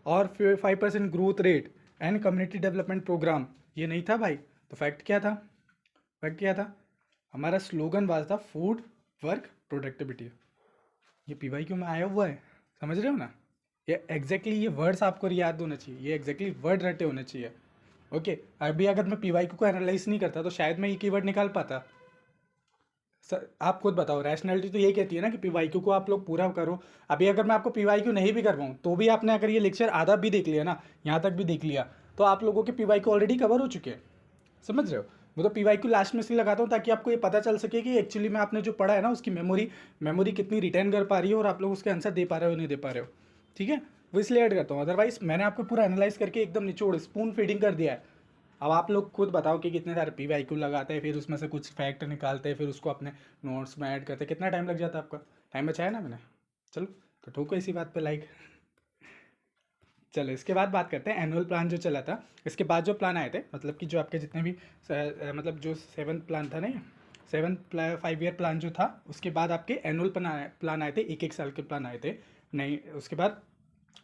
और 5% growth rate and community development program, ये नहीं था भाई। तो फैक्ट क्या था? फैक्ट क्या था? हमारा स्लोगन वाज था फूड वर्क प्रोडक्टिविटी। ये PYQ में आया हुआ है, समझ रहे हो ना? ये एग्जैक्टली ये वर्ड्स आपको याद होना चाहिए, ये एग्जैक्टली वर्ड रटे होने चाहिए। ओके, अभी अगर मैं PYQ को एनालाइज नहीं करता तो शायद मैं ये कीवर्ड निकाल पाता। सर आप खुद बताओ, रैशनैलिटी तो यही कहती है ना कि PYQ को आप लोग पूरा करो। अभी अगर मैं आपको PYQ नहीं भी कर पाऊँ तो भी आपने अगर ये लेक्चर आधा भी देख लिया ना, यहाँ तक भी देख लिया, तो आप लोगों के PYQ ऑलरेडी कवर हो चुके हैं। समझ रहे हो? मैं तो PYQ लास्ट में इसलिए लगाता हूँ ताकि आपको ये पता चल सके कि एक्चुअली में आपने जो पढ़ा है ना उसकी मेमोरी कितनी रिटेन कर पा रही है और आप लोग उसके आंसर दे पा रहे हो नहीं दे पा रहे हो। ठीक है, वो इसलिए ऐड करता हूँ। अदरवाइज मैंने आपको पूरा एनालाइज करके एकदम निचोड़ स्पून फीडिंग कर दिया है। अब आप लोग खुद बताओ कि कितने सारे PYQ लगाते हैं, फिर उसमें से कुछ फैक्ट निकालते हैं, फिर उसको अपने नोट्स में ऐड करते हैं, कितना टाइम लग जाता है आपका? टाइम बचाया ना मैंने। चलो तो ठोको इसी बात पे लाइक। चलो इसके बाद बात करते हैं एनुअल प्लान जो चला था। इसके बाद जो प्लान आए थे, मतलब कि जो आपके जितने भी मतलब जो 7th प्लान था ना, 7th 5 ईयर प्लान जो था, उसके बाद आपके एनुअल प्लान आए थे, एक एक साल के प्लान आए थे। नहीं, उसके बाद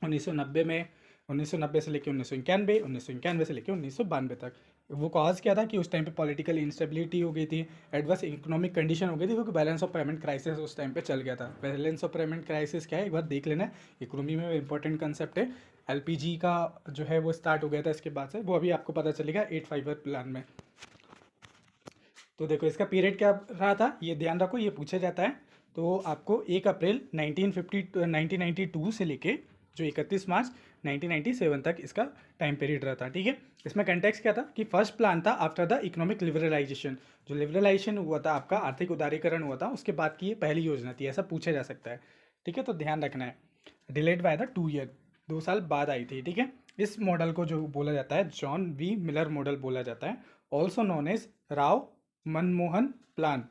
1990 में, 1990 से लेकर 1991, 1991 से लेकर 1992 तक। वो कॉज क्या था कि उस टाइम पे पॉलिटिकल इंस्टेबिलिटी हो गई थी, एडवर्स इकोनॉमिक कंडीशन हो गई थी, क्योंकि बैलेंस ऑफ पेमेंट क्राइसिस उस टाइम पे चल गया था। बैलेंस ऑफ पेमेंट क्राइसिस क्या है, एक बार देख लेना, इकोनॉमी में इंपॉर्टेंट कंसेप्ट है। LPG का जो है वो स्टार्ट हो गया था इसके बाद से, वो अभी आपको पता चलेगा 8 5 ईयर प्लान में। तो देखो इसका पीरियड क्या रहा था, ये ध्यान रखो, ये पूछा जाता है। तो आपको 1 अप्रैल 1992 से लेके जो 31 मार्च 1997 तक इसका टाइम पीरियड रहा था। ठीक है, इसमें कंटेक्स्ट क्या था कि फर्स्ट प्लान था आफ्टर द इकोनॉमिक लिबरलाइजेशन। जो लिबरलाइजेशन हुआ था आपका, आर्थिक उदारीकरण हुआ था, उसके बाद की ये पहली योजना थी, ऐसा पूछा जा सकता है। ठीक है, तो ध्यान रखना है। डिलेड बाय द 2 ईयर, 2 साल बाद आई थी। ठीक है, इस मॉडल को जो बोला जाता है जॉन V मिलर मॉडल बोला जाता है, also known as Rao Manmohan plan.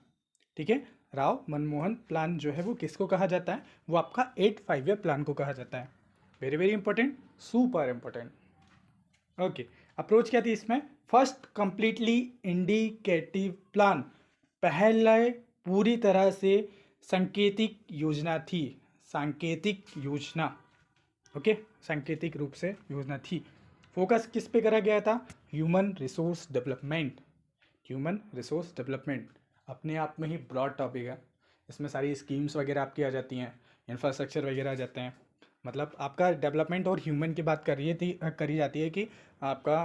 ठीक है, राव मनमोहन प्लान जो है वो किसको कहा जाता है? वो आपका 8 5 ईयर प्लान को कहा जाता है। Very very important, super important. Okay, approach क्या थी इसमें? फर्स्ट कंप्लीटली इंडिकेटिव प्लान, पहले पूरी तरह से सांकेतिक योजना थी, सांकेतिक योजना। ओके, सांकेतिक रूप से योजना थी। फोकस किस पे करा गया था? Human resource development. Human resource development अपने आप में ही ब्रॉड टॉपिक है, इसमें सारी स्कीम्स वगैरह आपकी आ जाती हैं। इंफ्रास्ट्रक्चर वगैरह आ जाते हैं। मतलब आपका डेवलपमेंट और ह्यूमन की बात करी जाती है कि आपका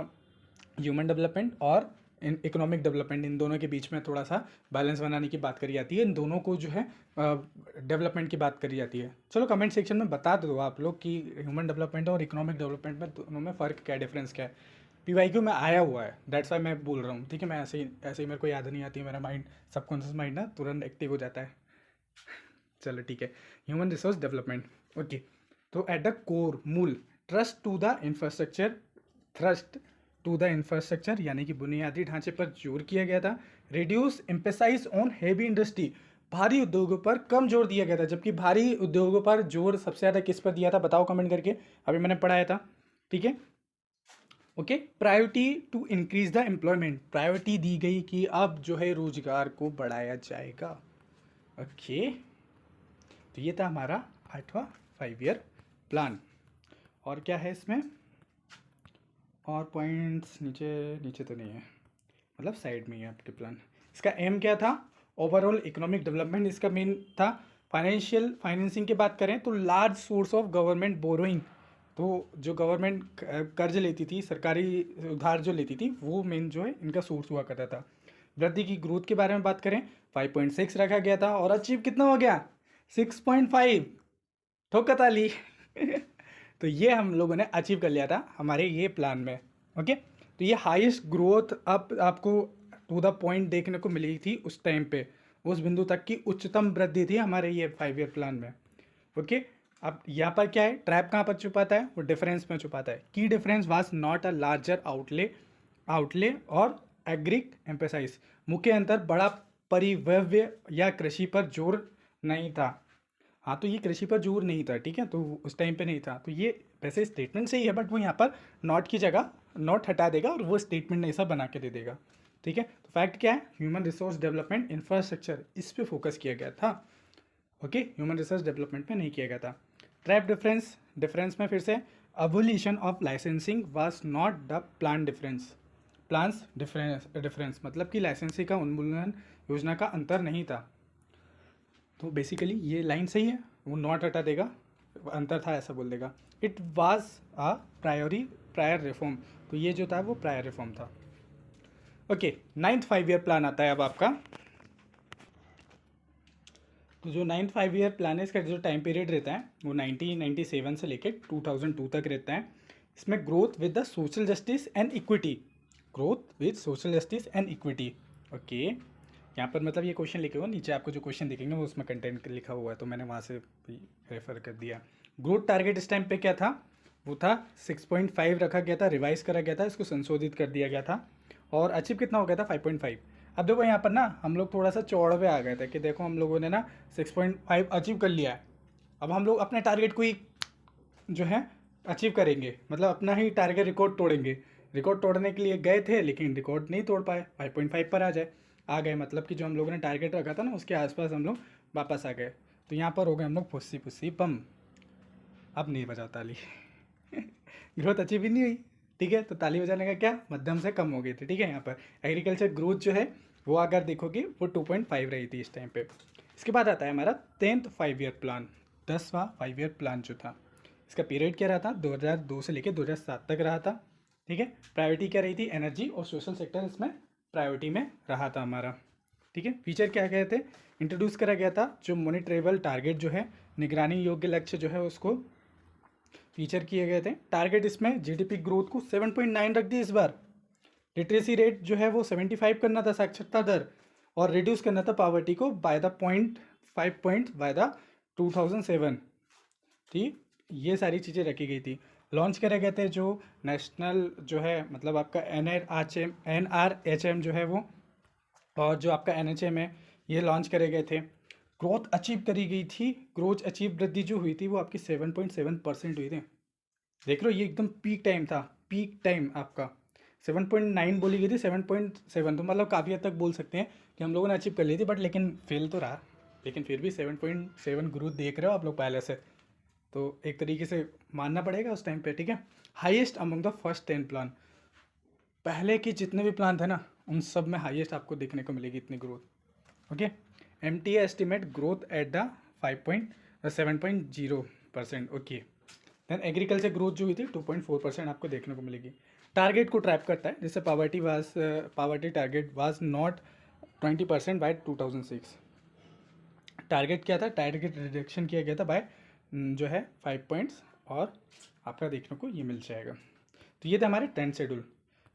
ह्यूमन डेवलपमेंट और इकोनॉमिक डेवलपमेंट, इन दोनों के बीच में थोड़ा सा बैलेंस बनाने की बात करी जाती है। इन दोनों को जो है डेवलपमेंट की बात करी जाती है। चलो कमेंट सेक्शन में बता दो आप लोग कि ह्यूमन डेवलपमेंट और इकोनॉमिक डेवलपमेंट में दोनों में फ़र्क क्या, डिफरेंस क्या है। पीवाईक्यू में आया हुआ है, दैट्स वाई मैं बोल रहा हूँ, ठीक है। मैं ऐसे ही मेरे को याद नहीं आती, मेरा माइंड, सबकॉन्शियस माइंड ना तुरंत एक्टिव हो जाता है। चलो ठीक है, ह्यूमन रिसोर्स डेवलपमेंट, ओके। तो एट द कोर, मूल, trust to the infrastructure, thrust to the infrastructure यानी कि बुनियादी ढांचे पर जोर किया गया था। Reduce emphasize on heavy industry, भारी उद्योगों पर कम जोर दिया गया था। जबकि भारी उद्योगों पर जोर सबसे ज़्यादा किस पर दिया था, बताओ कमेंट करके, अभी मैंने पढ़ाया था, ठीक है, okay. Priority to increase the employment, priority दी गई कि अब जो है रोजगार को बढ़ाया जाएगा, ओके। तो ये था हमारा 8वां 5 ईयर प्लान। और क्या है इसमें, और पॉइंट्स नीचे नीचे तो नहीं है, मतलब साइड में ही है आपके प्लान। इसका एम क्या था, ओवरऑल इकोनॉमिक डेवलपमेंट इसका मेन था। फाइनेंसिंग की बात करें तो large source of government borrowing, तो जो गवर्नमेंट कर्ज लेती थी, सरकारी उधार जो लेती थी, वो मेन जो है इनका सोर्स हुआ करता था। वृद्धि की ग्रोथ के बारे में बात करें, 5.6 रखा गया था, और अचीव कितना हो गया, 6.5, ठोका ताली। तो ये हम लोगों ने अचीव कर लिया था हमारे ये प्लान में, ओके। तो ये हाईएस्ट ग्रोथ अब आपको टू द पॉइंट देखने को मिली थी उस टाइम पे, उस बिंदु तक की उच्चतम वृद्धि थी हमारे ये 5 ईयर प्लान में, ओके। अब यहाँ पर क्या है, ट्रैप कहाँ पर छुपाता है, वो डिफरेंस में छुपाता है। की difference was not a larger outlay और एग्रिक एम्पेसाइज, मुख्य अंतर बड़ा परिव्यय या कृषि पर जोर नहीं था। हाँ, तो ये कृषि पर जोर नहीं था, ठीक है, तो उस टाइम पे नहीं था। तो ये वैसे स्टेटमेंट सही है, बट वो यहाँ पर नॉट की जगह नॉट हटा देगा और वो स्टेटमेंट ऐसा बना के दे देगा, ठीक है। तो फैक्ट क्या है, ह्यूमन रिसोर्स डेवलपमेंट इंफ्रास्ट्रक्चर, इस पे फोकस किया गया था, ओके। ह्यूमन रिसोर्स डेवलपमेंट में नहीं किया गया था। ट्रैप डिफरेंस में फिर से, abolition of licensing was not the plan's difference, मतलब कि लाइसेंसिंग का उन्मूलन योजना का अंतर नहीं था। तो बेसिकली ये लाइन सही है, वो नॉट हटा देगा, अंतर था ऐसा बोल देगा। It was a prior reform, तो ये जो था वो प्रायर रिफॉर्म था, ओके। 9th 5 ईयर प्लान आता है अब आपका। तो जो 9th 5 ईयर प्लान है, इसका जो टाइम पीरियड रहता है वो 1997 से लेकर 2002 तक रहता है। इसमें growth with the social justice and equity, growth with social justice and equity, okay. यहाँ पर मतलब ये क्वेश्चन लिखे हुए, नीचे आपको जो क्वेश्चन दिखेंगे वो उसमें कंटेंट लिखा हुआ है, तो मैंने वहाँ से भी रेफर कर दिया। ग्रोथ टारगेट इस टाइम पे क्या था, वो था 6.5 रखा गया था, रिवाइज करा गया था, इसको संशोधित कर दिया गया था। और अचीव कितना हो गया था, 5.5। अब देखो यहाँ पर ना हम लोग थोड़ा सा चौड़ पे आ गए थे कि देखो हम लोगों ने ना 6.5 अचीव कर लिया है, अब हम लोग अपने टारगेट को ही जो है अचीव करेंगे, मतलब अपना ही टारगेट रिकॉर्ड तोड़ेंगे। रिकॉर्ड तोड़ने के लिए गए थे लेकिन रिकॉर्ड नहीं तोड़ पाए, 5.5 पर आ गए, मतलब कि जो हम लोगों ने टारगेट रखा था ना उसके आसपास हम लोग वापस आ गए। तो यहाँ पर हो गए हम लोग फुस्सी फुस्सी बम। अब नहीं बजाओ ताली। ग्रोथ अचीव ही नहीं हुई, ठीक है, तो ताली बजाने का क्या, मध्यम से कम हो गई थी, ठीक है। यहाँ पर एग्रीकल्चर ग्रोथ जो है वो अगर देखोगे वो 2.5 रही थी इस टाइम पे। इसके बाद आता है हमारा 10th 5 ईयर प्लान, 10वां 5 ईयर प्लान जो था, इसका पीरियड क्या रहा था, 2002 से लेकर 2007 तक रहा था, ठीक है। प्रायोरिटी क्या रही थी, एनर्जी और सोशल सेक्टर इसमें प्रायोरिटी में रहा था हमारा, ठीक है। फीचर क्या गए थे, इंट्रोड्यूस करा गया था जो मॉनिटरेबल टारगेट जो है, निगरानी योग्य लक्ष्य जो है उसको फीचर किए गए थे। टारगेट इसमें जीडीपी ग्रोथ को 7.9 रख दी इस बार। लिटरेसी रेट जो है वो 75 करना था, साक्षरता दर, और रिड्यूस करना था पॉवर्टी को by the 0.5 point by the 2007, ठीक। ये सारी चीज़ें रखी गई थी। लॉन्च करे गए थे जो नेशनल जो है, मतलब आपका NRHM जो है वो, और जो आपका NHM है, ये लॉन्च करे गए थे। ग्रोथ अचीव करी गई थी, ग्रोथ अचीव वृद्धि जो हुई थी वो आपकी 7.7% हुई थी। देख लो ये एकदम पीक टाइम था, पीक टाइम आपका 7.9 बोली गई थी, 7.7, तो मतलब काफ़ी हद तक बोल सकते हैं कि हम लोगों ने अचीव कर ली थी, बट लेकिन फेल तो रहा, लेकिन फिर भी 7.7 ग्रोथ देख रहे हो आप लोग पहले से, तो एक तरीके से मानना पड़ेगा उस टाइम पे, ठीक है। Highest among the first 10 plan, पहले के जितने भी प्लान थे ना उन सब में हाईएस्ट आपको देखने को मिलेगी इतनी growth, okay. MTA estimate growth at the 7.0%। Okay, then agriculture growth जो हुई थी 2.4% आपको देखने को मिलेगी। टारगेट को ट्रैप करता है, जैसे poverty target was not 20% by 2006। Target क्या था, टारगेट रिडक्शन किया गया था बाय जो है 5 पॉइंट्स, और आपका देखने को ये मिल जाएगा। तो ये थे हमारे 10 शेड्यूल।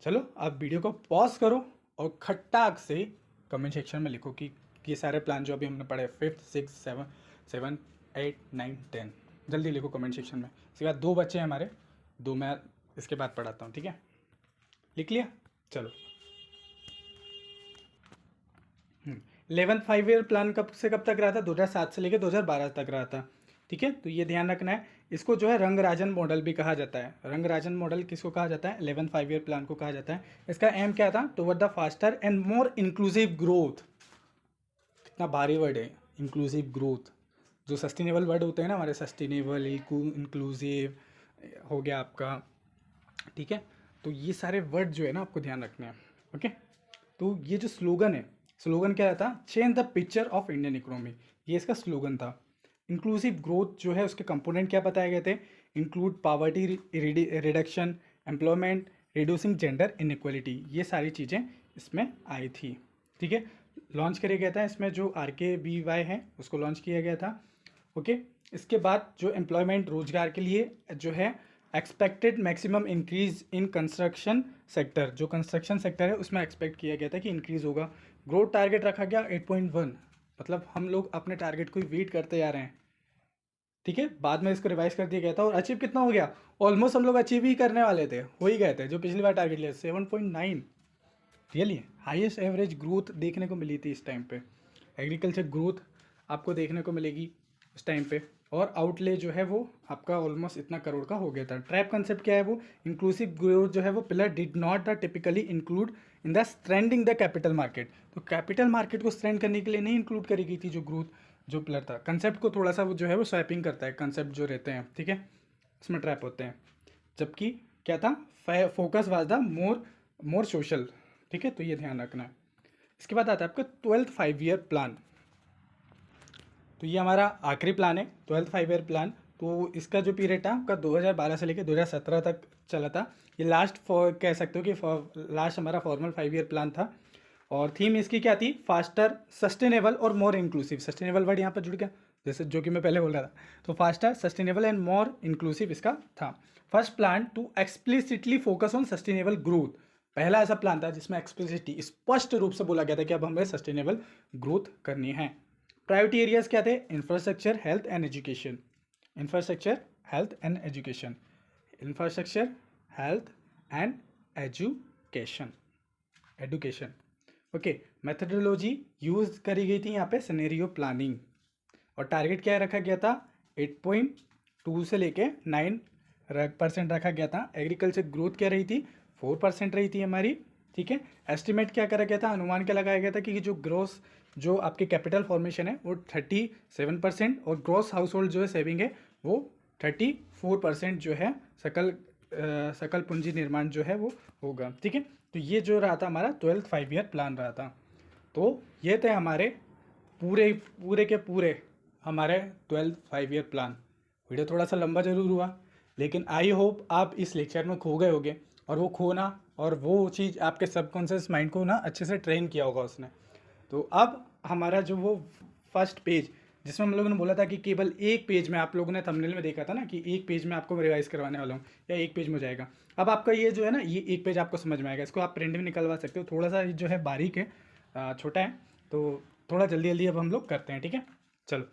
चलो अब वीडियो को पॉज करो और खट्टाक से कमेंट सेक्शन में लिखो कि ये सारे प्लान जो अभी हमने पढ़े 5th 6th 7 8 9 10, जल्दी लिखो कमेंट सेक्शन में। इसके बाद 2 बच्चे हैं हमारे, 2 मैं इसके बाद पढ़ाता हूँ, ठीक है? लिख लिया? चलो। 11th 5 ईयर प्लान कब से कब तक रहा था? 2007 से लेकर 2012 तक रहा था, ठीक है? तो ये ध्यान रखना है। इसको जो है रंगराजन मॉडल भी कहा जाता है। रंगराजन मॉडल किसको कहा जाता है? 11th 5 ईयर प्लान को कहा जाता है। इसका एम क्या था? Toward the faster and more inclusive growth. कितना भारी वर्ड है, इंक्लूसिव ग्रोथ। जो सस्टेनेबल वर्ड होते हैं ना हमारे, सस्टेनेबल, इंक्लूसिव हो गया आपका, ठीक है? तो ये सारे वर्ड जो है ना आपको ध्यान रखने हैं, ओके? तो ये जो स्लोगन है, स्लोगन क्या था? Change the picture of Indian economy, ये इसका स्लोगन था। इंक्लूसिव ग्रोथ जो है उसके कंपोनेंट क्या बताए गए थे? Include poverty reduction, employment, reducing gender inequality, ये सारी चीज़ें इसमें आई थी, ठीक है? लॉन्च किया गया था इसमें जो RKBY है उसको लॉन्च किया गया था, ओके? इसके बाद जो एम्प्लॉयमेंट, रोजगार के लिए जो है expected maximum increase in construction sector, जो कंस्ट्रक्शन सेक्टर है उसमें एक्सपेक्ट किया गया था कि इंक्रीज होगा। ग्रोथ टारगेट रखा गया 8.1, मतलब हम लोग अपने टारगेट को वेट करते जा रहे हैं, ठीक है? बाद में इसको रिवाइज कर दिया गया था, और अचीव कितना हो गया? ऑलमोस्ट हम लोग अचीव ही करने वाले थे, हो ही गए थे। जो पिछली बार टारगेट लिया 7.9, रियली हाईएस्ट एवरेज ग्रोथ देखने को मिली थी इस टाइम पे। एग्रीकल्चर ग्रोथ आपको देखने को मिलेगी उस टाइम पे, और आउटले जो है वो आपका ऑलमोस्ट इतना करोड़ का हो गया था। ट्रैप कंसेप्ट क्या है? वो इंक्लूसिव ग्रोथ जो है वो pillar did not the typically include in the स्ट्रेंडिंग the capital market. तो कैपिटल मार्केट को स्ट्रेंड करने के लिए नहीं इंक्लूड करी गई थी जो ग्रोथ, जो पिलर था। कंसेप्ट को थोड़ा सा वो जो है वो स्वैपिंग करता है, कंसेप्ट जो रहते हैं, ठीक है? इसमें ट्रैप होते हैं। जबकि क्या था? Focus was the more social, ठीक है? तो ये ध्यान रखना है। इसके बाद आता है आपका 12th 5 ईयर प्लान। तो ये हमारा आखिरी प्लान है 12th 5 ईयर प्लान। तो इसका जो पीरियड था आपका 2012 से लेकर 2017 तक चला था। ये लास्ट कह सकते हो कि लास्ट हमारा फॉर्मल 5 ईयर प्लान था। और थीम इसकी क्या थी? फास्टर, सस्टेनेबल और मोर इंक्लूसिव। सस्टेनेबल वर्ड यहाँ पर जुड़ गया, जैसे जो कि मैं पहले बोल रहा था। तो faster, sustainable and more inclusive इसका था। First plan to explicitly focus on sustainable growth. पहला ऐसा प्लान था जिसमें एक्सप्लिसिटली, स्पष्ट रूप से बोला गया था कि अब हमें सस्टेनेबल ग्रोथ करनी है। प्रायोरिटी एरियाज क्या थे? Infrastructure, health and education. Infrastructure, health and education. Infrastructure, health and education. Okay, methodology use करी गई थी यहाँ पे सिनेरियो प्लानिंग। और टारगेट क्या रखा गया था? 8.2 से लेके 9% रखा गया था। एग्रीकल्चर ग्रोथ क्या रही थी? 4% रही थी हमारी, ठीक है? एस्टिमेट क्या करा गया था? अनुमान क्या लगाया गया था कि जो ग्रोस, जो आपके कैपिटल फॉर्मेशन है वो 37%, और ग्रोस हाउस होल्ड जो है सेविंग है वो 34% जो है सकल पूंजी निर्माण जो है वो होगा, ठीक है? तो ये जो रहा था हमारा 12th 5 ईयर प्लान रहा था। तो ये थे हमारे पूरे के पूरे हमारे 12th 5 ईयर प्लान। वीडियो थोड़ा सा लंबा जरूर हुआ, लेकिन आई होप आप इस लेक्चर में खो गए होगे, और वो खोना और वो चीज़ आपके सबकॉन्शियस माइंड को ना अच्छे से ट्रेन किया होगा उसने। तो अब हमारा जो वो फर्स्ट पेज, जिसमें हम लोगों ने बोला था कि केवल एक पेज में, आप लोगों ने थंबनेल में देखा था ना कि एक पेज में आपको रिवाइज करवाने वाला हूँ या एक पेज में हो जाएगा। अब आपका ये जो है ना, ये एक पेज आपको समझ में आएगा। इसको आप प्रिंट भी निकलवा सकते हो। थोड़ा सा जो है बारीक है, छोटा है, तो थोड़ा जल्दी जल्दी अब हम लोग करते हैं, ठीक है? चलो,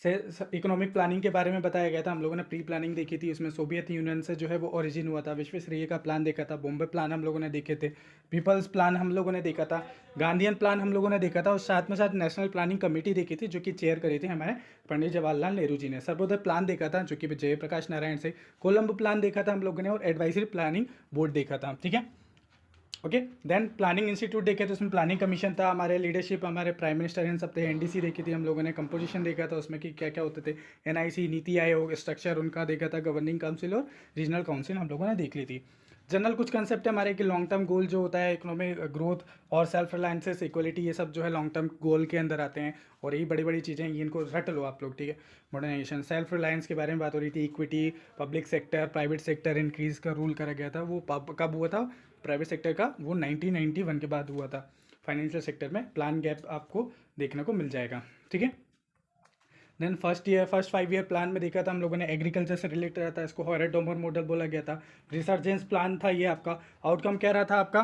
से इकोनॉमिक प्लानिंग के बारे में बताया गया था। हम लोगों ने प्री प्लानिंग देखी थी, उसमें सोवियत यूनियन से जो है वो ओरिजिन हुआ था। विश्वेश्वरैया का प्लान देखा था, बॉम्बे प्लान हम लोगों ने देखे थे, पीपल्स प्लान हम लोगों ने देखा था, गांधीयन प्लान हम लोगों ने देखा था, और साथ में साथ नेशनल प्लानिंग कमेटी देखी थी जो कि चेयर करी थी हमारे पंडित जवाहरलाल नेहरू जी ने। सर्वोदय प्लान देखा था जो कि जयप्रकाश नारायण से। कोलंब प्लान देखा था हम लोगों ने, और एडवाइजरी प्लानिंग बोर्ड देखा था, ठीक है? ओके, देन प्लानिंग इंस्टीट्यूट देखे तो उसमें प्लानिंग कमीशन था, हमारे लीडरशिप, हमारे प्राइम मिनिस्टर इन सब थे। NDC देखी थी हम लोगों ने, कंपोजिशन देखा था उसमें कि क्या क्या होते थे। NIC, नीति आयोग, स्ट्रक्चर उनका देखा था, गवर्निंग काउंसिल और रीजनल काउंसिल हम लोगों ने देख ली थी। जनरल कुछ कंसेप्ट है हमारे कि लॉन्ग टर्म गोल जो होता है इकोनॉमिक ग्रोथ और सेल्फ रिलायंसेस इक्वलिटी, ये सब जो है लॉन्ग टर्म गोल के अंदर आते हैं। और यही बड़ी बड़ी चीज़ें हैं, इनको रट लो आप लोग, ठीक है। मॉडर्नाइजेशन, सेल्फ रिलायंस के बारे में बात हो रही थी, equity, public sector, private sector increase का रूल करा गया था। वो कब हुआ था प्राइवेट सेक्टर का? वो 1991 के बाद हुआ था। फाइनेंशियल सेक्टर में प्लान गैप आपको देखने को मिल जाएगा, ठीक है। देन फर्स्ट 5 ईयर प्लान में देखा था हम लोगों ने, एग्रीकल्चर से रिलेटेड रहता है, इसको हॉरिज़ॉन्टल मॉडल बोला गया था। रिसर्जेंस प्लान था ये आपका। आउटकम क्या रहा था आपका?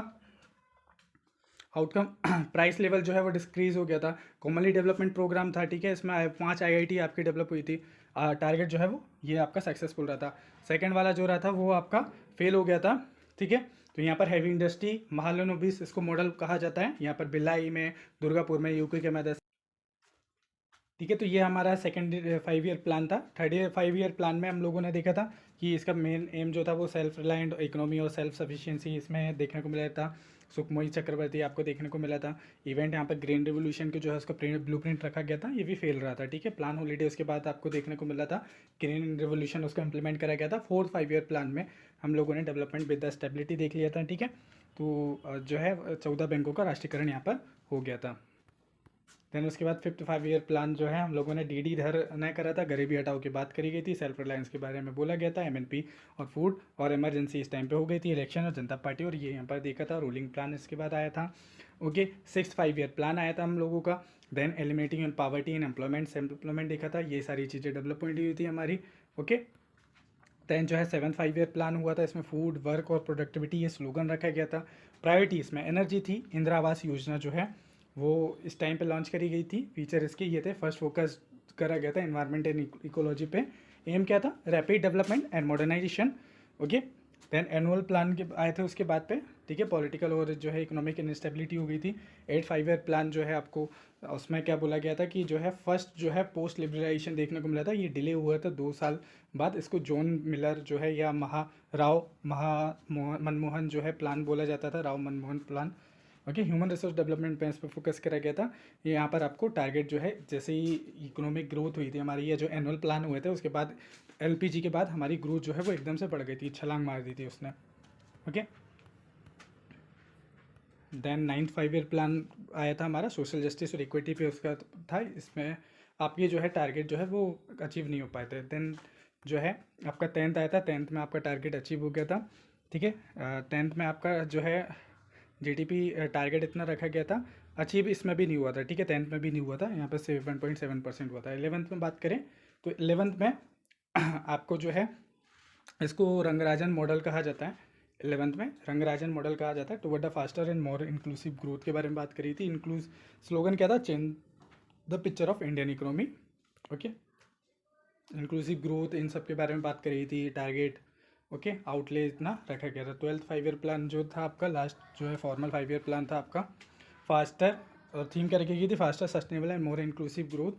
आउटकम प्राइस लेवल जो है वो डिक्रीज हो गया था। कॉमनली डेवलपमेंट प्रोग्राम था, ठीक है। इसमें 5 IIT आपकी डेवलप हुई थी। टारगेट जो है वो ये आपका सक्सेसफुल रहा था। सेकेंड वाला जो रहा था वो आपका फेल हो गया था, ठीक है। तो यहाँ पर हैवी इंडस्ट्री, महालनोबिस इसको मॉडल कहा जाता है। यहाँ पर भिलाई में, दुर्गापुर में, यूपी के मदद, ठीक है। तो ये हमारा सेकेंड 5 ईयर प्लान था। थर्ड 5 ईयर प्लान में हम लोगों ने देखा था कि इसका मेन एम जो था वो सेल्फ रिलायंट इकोनॉमी और सेल्फ सफिशिएंसी इसमें देखने को मिला था। सुखमोई चक्रवर्ती आपको देखने को मिला था। इवेंट यहाँ पर ग्रीन रेवोल्यूशन के जो है उसका ब्लूप्रिंट रखा गया था, ये भी फेल रहा था, ठीक है। प्लान हॉलीडे उसके बाद आपको देखने को मिला था। ग्रीन रेवोल्यूशन उसका इंप्लीमेंट करा गया था। फोर्थ 5 ईयर प्लान में हम लोगों ने डेवलपमेंट विद द स्टेबिलिटी देख लिया था, ठीक है। तो जो है 14 बैंकों का राष्ट्रीयकरण यहाँ पर हो गया था। देन उसके बाद फिफ्थ 5 ईयर प्लान जो है हम लोगों ने DD धर न करा था। गरीबी हटाओ की बात करी गई थी। सेल्फ रिलायंस के बारे में बोला गया था। MNP और फूड और इमरजेंसी इस टाइम पे हो गई थी, इलेक्शन और जनता पार्टी, और ये यहाँ पर देखा था। रूलिंग प्लान इसके बाद आया था, ओके। सिक्स 5 ईयर प्लान आया था हम लोगों का। Then eliminating in poverty in employment देखा था। ये सारी चीज़ें डेवलपमेंट हुई थी हमारी, ओके। देन जो है 7th 5 ईयर प्लान हुआ था। इसमें फूड, वर्क और प्रोडक्टिविटी ये स्लोगन रखा गया था। प्रायोरिटी इसमें एनर्जी थी। इंदिरा आवास योजना जो है वो इस टाइम पे लॉन्च करी गई थी। फीचर इसके ये थे, फर्स्ट फोकस करा गया था एनवायरनमेंट एंड इकोलॉजी पे। एम क्या था? Rapid development and modernization, okay. Then annual plan के आए थे उसके बाद पे, ठीक है। पॉलिटिकल और जो है इकोनॉमिक इंस्टेबिलिटी हो गई थी। 8th 5 ईयर प्लान जो है आपको उसमें क्या बोला गया था कि जो है फर्स्ट जो है पोस्ट लिबरलाइजेशन देखने को मिला था। ये डिले हुआ था 2 साल बाद। इसको जॉन मिलर जो है या मनमोहन जो है प्लान बोला जाता था, Rao Manmohan plan, okay. Human resource development पे इस पर फोकस करा गया था। ये यहाँ पर आपको टारगेट जो है जैसे ही इकोनॉमिक ग्रोथ हुई थी हमारी, ये जो एनुअल प्लान हुए थे उसके बाद LPG के बाद हमारी ग्रोथ जो है वो एकदम से बढ़ गई थी, छलांग मार दी थी उसने, okay. Then 9th 5 year plan आया था हमारा, सोशल जस्टिस और इक्विटी पे उसका था। इसमें आपके जो है टारगेट जो है वो अचीव नहीं हो पाए थे। देन जो है आपका 10th आया था। 10th में आपका टारगेट अचीव हो गया था, ठीक है। 10th में आपका जो है GDP टारगेट इतना रखा गया था, अचीव इसमें भी नहीं हुआ था, ठीक है। 10th में भी नहीं हुआ था, यहाँ पर 7.7% हुआ था। 11th में बात करें तो 11th में आपको जो है इसको रंगराजन मॉडल कहा जाता है। 11th में रंगराजन मॉडल कहा जाता है। Toward the faster and more inclusive growth के बारे में बात करी थी। स्लोगन क्या था? Change the picture of Indian economy, okay. Inclusive growth in सब के बारे में बात करी थी। Target, okay. आउटले इतना रखा गया था। 12th 5 ईयर प्लान जो था आपका, लास्ट जो है फॉर्मल 5 ईयर प्लान था आपका, फास्टर, और थीम क्या रखी गई थी? Faster, sustainable and more inclusive growth,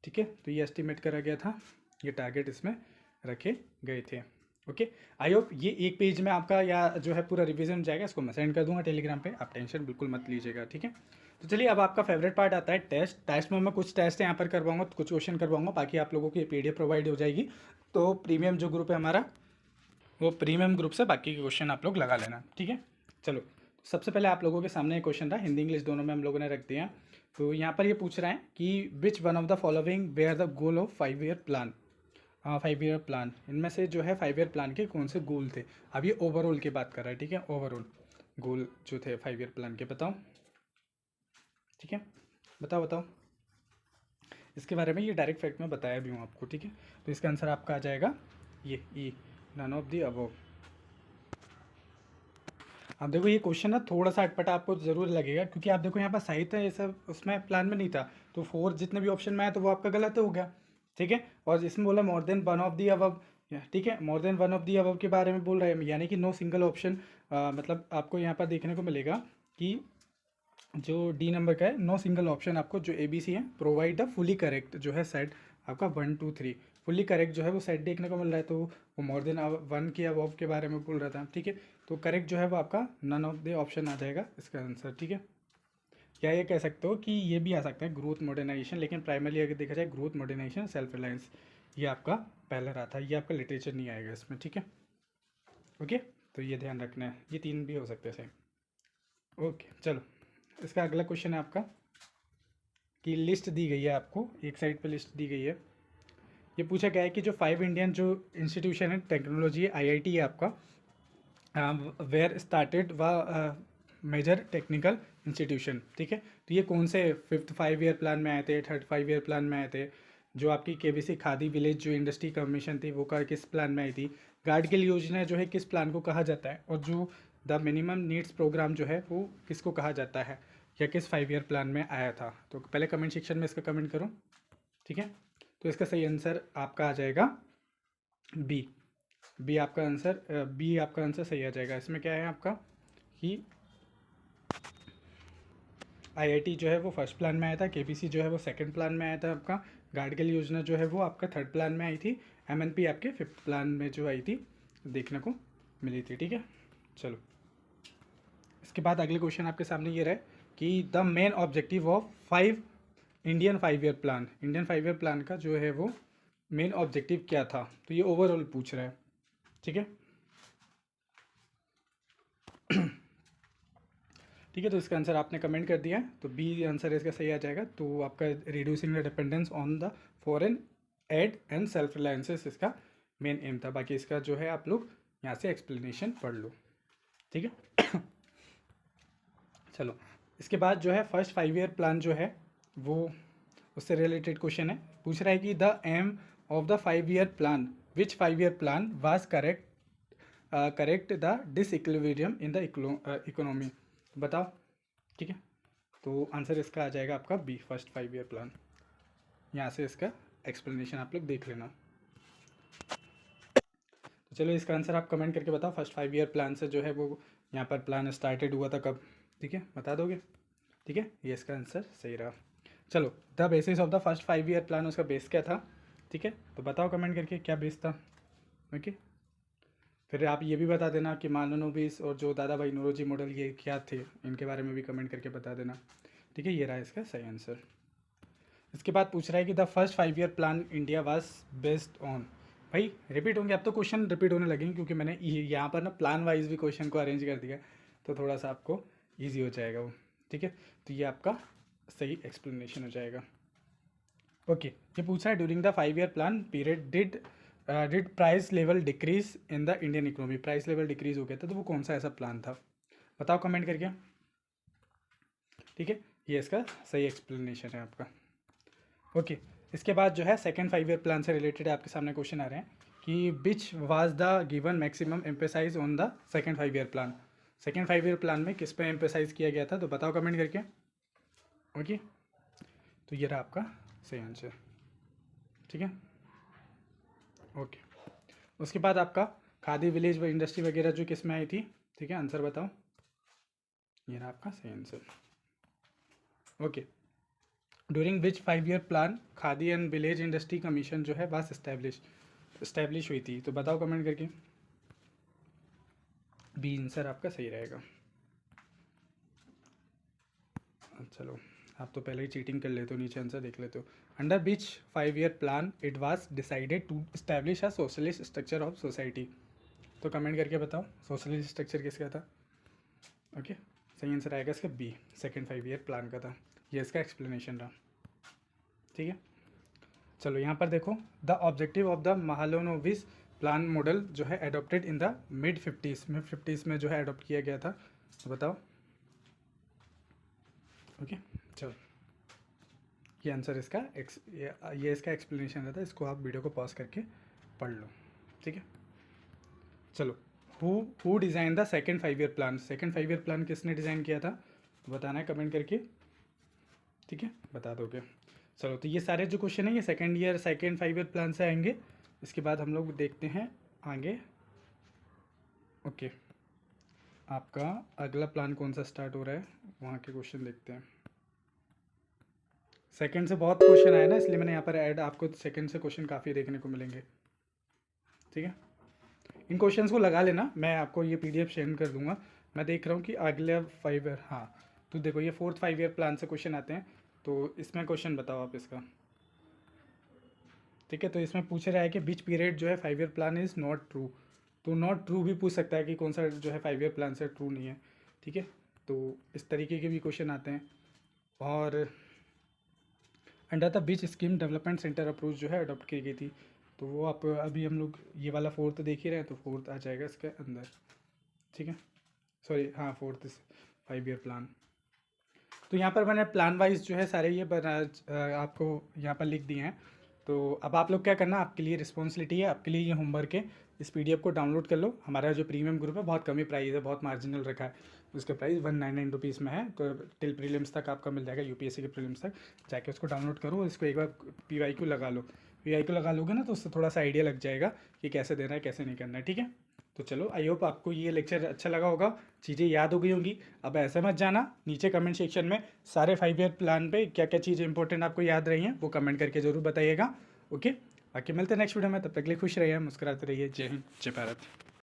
ठीक है। तो ये एस्टिमेट करा गया था, ये टारगेट इसमें रखे गए थे, ओके। आई होप ये एक पेज में आपका या जो है पूरा रिवीजन जाएगा। इसको मैं सेंड कर दूंगा टेलीग्राम पे, आप टेंशन बिल्कुल मत लीजिएगा, ठीक है। तो चलिए अब आपका फेवरेट पार्ट आता है टेस्ट में मैं कुछ टेस्ट यहाँ पर करवाऊंगा, कुछ क्वेश्चन करवाऊंगा, बाकी आप लोगों की PDF प्रोवाइड हो जाएगी। तो प्रीमियम जो ग्रुप है हमारा, वो प्रीमियम ग्रुप से बाकी के क्वेश्चन आप लोग लगा लेना, ठीक है। चलो सबसे पहले आप लोगों के सामने एक क्वेश्चन था, हिंदी इंग्लिश दोनों में हम लोगों ने रख दिया। तो यहाँ पर ये पूछ रहे हैं कि which one of the following were the goal of 5 year plan. 5 year plan, इनमें से जो है 5 ईयर प्लान के कौन से गोल थे? अब ये ओवरऑल की बात कर रहा है, ठीक है। ओवरऑल गोल जो थे 5 ईयर प्लान के, बताओ, ठीक है। बताओ इसके बारे में, ये डायरेक्ट फैक्ट में बताया भी हूँ आपको, ठीक है। तो इसका आंसर आपका आ जाएगा ये ई, नन ऑफ दी अबव। अब देखो ये क्वेश्चन ना थोड़ा सा अटपटा आपको ज़रूर लगेगा, क्योंकि आप देखो यहाँ पर साहित्य ये सब उसमें प्लान में नहीं था। तो 4 जितने भी ऑप्शन में आया तो वो आपका गलत हो गया, ठीक है। और इसमें बोला more than one of the above, ठीक है। More than one of the above के बारे में बोल रहे हैं, यानी कि नो सिंगल ऑप्शन, मतलब आपको यहाँ पर देखने को मिलेगा कि जो D नंबर का है, नो सिंगल ऑप्शन आपको जो ABC है, प्रोवाइड द फुली करेक्ट जो है सेट आपका 1 2 3 फुली करेक्ट जो है वो सेट देखने को मिल रहा है। तो वो मोर देन 1 के अबव के बारे में बोल रहा था, ठीक है। तो करेक्ट जो है वो आपका नन ऑफ द ऑप्शन आ जाएगा इसका आंसर, ठीक है। या ये कह सकते हो कि ये भी आ सकता है ग्रोथ मॉडर्नाइजेशन, लेकिन प्राइमरली अगर देखा जाए ग्रोथ मॉडर्नाइजेशन सेल्फ रिलायंस, ये आपका पहले रहा था, ये आपका लिटरेचर नहीं आएगा इसमें, ठीक है, ओके। तो ये ध्यान रखना है, ये 3 भी हो सकते हैं सेम। ओके चलो, इसका अगला क्वेश्चन है आपका कि लिस्ट दी गई है आपको, एक साइड पे लिस्ट दी गई है। ये पूछा गया है कि जो 5 इंडियन जो इंस्टीट्यूशन है टेक्नोलॉजी आईआईटी है आपका, वेयर स्टार्टेड व मेजर टेक्निकल इंस्टीट्यूशन, ठीक है। तो ये कौन से 5th 5 ईयर प्लान में आए थे, 3rd 5 ईयर प्लान में आए थे। जो आपकी केबीसी खादी विलेज जो इंडस्ट्री कमीशन थी वो का किस प्लान में आई थी। गार्डगिल योजना जो है किस प्लान को कहा जाता है, और जो द मिनिमम नीड्स प्रोग्राम जो है वो किसको कहा जाता है, या किस 5 ईयर प्लान में आया था। तो पहले कमेंट सेक्शन में इसका कमेंट करो, ठीक है। तो इसका सही आंसर आपका आ जाएगा बी। बी आपका आंसर सही आ जाएगा। इसमें क्या है आपका कि आईआईटी जो है वो फर्स्ट प्लान में आया था, केबीसी जो है वो सेकंड प्लान में आया था आपका, गार्डगिल योजना जो है वो आपका 3rd प्लान में आई थी, एमएनपी आपके 5th प्लान में जो आई थी देखने को मिली थी, ठीक है। चलो, इसके बाद अगले क्वेश्चन आपके सामने ये रहे कि the main objective of Indian 5 year plan का जो है वो मेन ऑब्जेक्टिव क्या था। तो ये ओवरऑल पूछ रहा है, ठीक है। ठीक है, तो इसका आंसर आपने कमेंट कर दिया है, तो बी आंसर इसका सही आ जाएगा। तो आपका reducing the dependence on the foreign aid and self reliances इसका मेन एम था। बाकी इसका जो है आप लोग यहाँ से एक्सप्लेनेशन पढ़ लो, ठीक है। चलो, इसके बाद जो है फर्स्ट 5 ईयर प्लान जो है वो उससे रिलेटेड क्वेश्चन है। पूछ रहा है कि the aim of the 5 year plan, which 5 year plan was correct the disequilibrium in the economy. बताओ, ठीक है। तो आंसर इसका आ जाएगा आपका बी, फर्स्ट 5 ईयर प्लान। यहाँ से इसका एक्सप्लेनेशन आप लोग देख लेना। तो चलो, इसका आंसर आप कमेंट करके बताओ, फर्स्ट 5 ईयर प्लान से जो है वो यहाँ पर प्लान स्टार्टेड हुआ था कब, ठीक है, बता दोगे, ठीक है। ये इसका आंसर सही रहा। चलो, the basis of the first 5 year plan, उसका बेस क्या था, ठीक है। तो बताओ कमेंट करके क्या बेस था, ओके। फिर आप ये भी बता देना कि मानोनोबिस और जो दादा भाई नौरोजी मॉडल ये क्या थे, इनके बारे में भी कमेंट करके बता देना, ठीक है। ये रहा इसका सही आंसर। इसके बाद पूछ रहा है कि the first 5 year plan India was based on. भाई रिपीट होंगे, अब तो क्वेश्चन रिपीट होने लगेंगे क्योंकि मैंने यहाँ पर ना प्लान वाइज भी क्वेश्चन को अरेंज कर दिया, तो थोड़ा सा आपको ईजी हो जाएगा वो, ठीक है। तो ये आपका सही एक्सप्लेनेशन हो जाएगा, ओके। ये पूछा है during the 5 year plan period did price level decrease in the Indian economy. Price level decrease हो गया था, तो वो कौन सा ऐसा प्लान था, बताओ कमेंट करके, ठीक है। ये इसका सही एक्सप्लेनेशन है आपका, ओके। इसके बाद जो है सेकंड 5 ईयर प्लान से रिलेटेड आपके सामने क्वेश्चन आ रहे हैं कि which was the given maximum emphasize on the second 5 year plan. Second 5 year plan में किस पे एम्फेसाइज किया गया था, तो बताओ कमेंट करके, ओके। तो ये रहा आपका सही आंसर, ठीक है, ओके। उसके बाद आपका खादी विलेज व इंडस्ट्री वगैरह जो किस में आई थी, ठीक है, आंसर बताओ। ये रहा आपका सही answer, okay. During which 5 year plan khadi and village industry commission जो है वास इस्टेब्लिश हुई थी, तो बताओ कमेंट करके। बी आंसर आपका सही रहेगा। चलो, आप तो पहले ही चीटिंग कर लेते हो, नीचे आंसर देख लेते हो। Under which 5 year plan it was decided to establish a socialist structure of society. तो कमेंट करके बताओ सोशलिस्ट स्ट्रक्चर किसका था, ओके। सही आंसर आएगा इसका बी, सेकंड 5 ईयर प्लान का था। ये इसका एक्सप्लेनेशन रहा, ठीक है। चलो, यहाँ पर देखो, the objective of the Mahalanobis plan model जो है adopted in the mid 50s में जो है एडोप्ट किया गया था, तो बताओ, ओके। चलो, ये आंसर इसका ये इसका एक्सप्लेनेशन रहता है, इसको आप वीडियो को पॉज करके पढ़ लो, ठीक है। चलो, who design the second 5 year plan. Second 5 year plan किसने डिज़ाइन किया था, तो बताना है कमेंट करके, ठीक है, बता दोगे। चलो, तो ये सारे जो क्वेश्चन हैं ये सेकंड 5 ईयर प्लान से आएंगे। इसके बाद हम लोग देखते हैं आगे, ओके। आपका अगला प्लान कौन सा स्टार्ट हो रहा है, वहाँ के क्वेश्चन देखते हैं। सेकंड से बहुत क्वेश्चन आए ना, इसलिए मैंने यहाँ पर ऐड, आपको सेकंड से क्वेश्चन काफ़ी देखने को मिलेंगे, ठीक है। इन क्वेश्चंस को लगा लेना, मैं आपको ये PDF सेंड कर दूंगा। मैं देख रहा हूँ कि अगले 5 ईयर, हाँ, तो देखो ये 4th 5 ईयर प्लान से क्वेश्चन आते हैं, तो इसमें क्वेश्चन बताओ आप इसका, ठीक है। तो इसमें पूछ रहा है कि विच पीरियड जो है 5 year plan is not true. तो नॉट ट्रू भी पूछ सकता है कि कौन सा जो है 5 ईयर प्लान से ट्रू नहीं है, ठीक है। तो इस तरीके के भी क्वेश्चन आते हैं। और under the beach scheme development centre approach जो है अडॉप्ट की गई थी, तो वो आप अभी हम लोग ये वाला 4th देख ही रहे हैं, तो 4th आ जाएगा इसके अंदर, ठीक है। सॉरी हाँ, 4th 5 ईयर प्लान। तो यहाँ पर मैंने प्लान वाइज जो है सारे ये आपको यहाँ पर लिख दिए हैं। तो अब आप लोग क्या करना, आपके लिए रिस्पॉन्सिबिलिटी है, आपके लिए ये होमवर्क है, इस पीडीएफ को डाउनलोड कर लो। हमारा जो प्रीमियम ग्रुप है बहुत कम ही प्राइस है, बहुत मार्जिनल रखा है, उसका प्राइस 199 रुपीज़ में है। तो टिल प्रीलिम्स तक आपका मिल जाएगा, यूपीएससी के प्रीलिम्स तक जाके उसको डाउनलोड करो और इसको एक बार पीवाईक्यू लगा लो। पीवाईक्यू लगा लोगे ना तो उससे थोड़ा सा आइडिया लग जाएगा कि कैसे देना है कैसे नहीं करना है, ठीक है। तो चलो, आई होप आपको ये लेक्चर अच्छा लगा होगा, चीज़ें याद हो गई होंगी। अब ऐसे मत जाना, नीचे कमेंट सेक्शन में सारे 5 ईयर प्लान पे क्या क्या चीज़ें इंपॉर्टेंट आपको याद रही हैं वो कमेंट करके ज़रूर बताइएगा, ओके। बाकी मिलते हैं नेक्स्ट वीडियो में, तब तक के लिए खुश रहिए, मुस्कुराते रहिए। जय हिंद, जय भारत।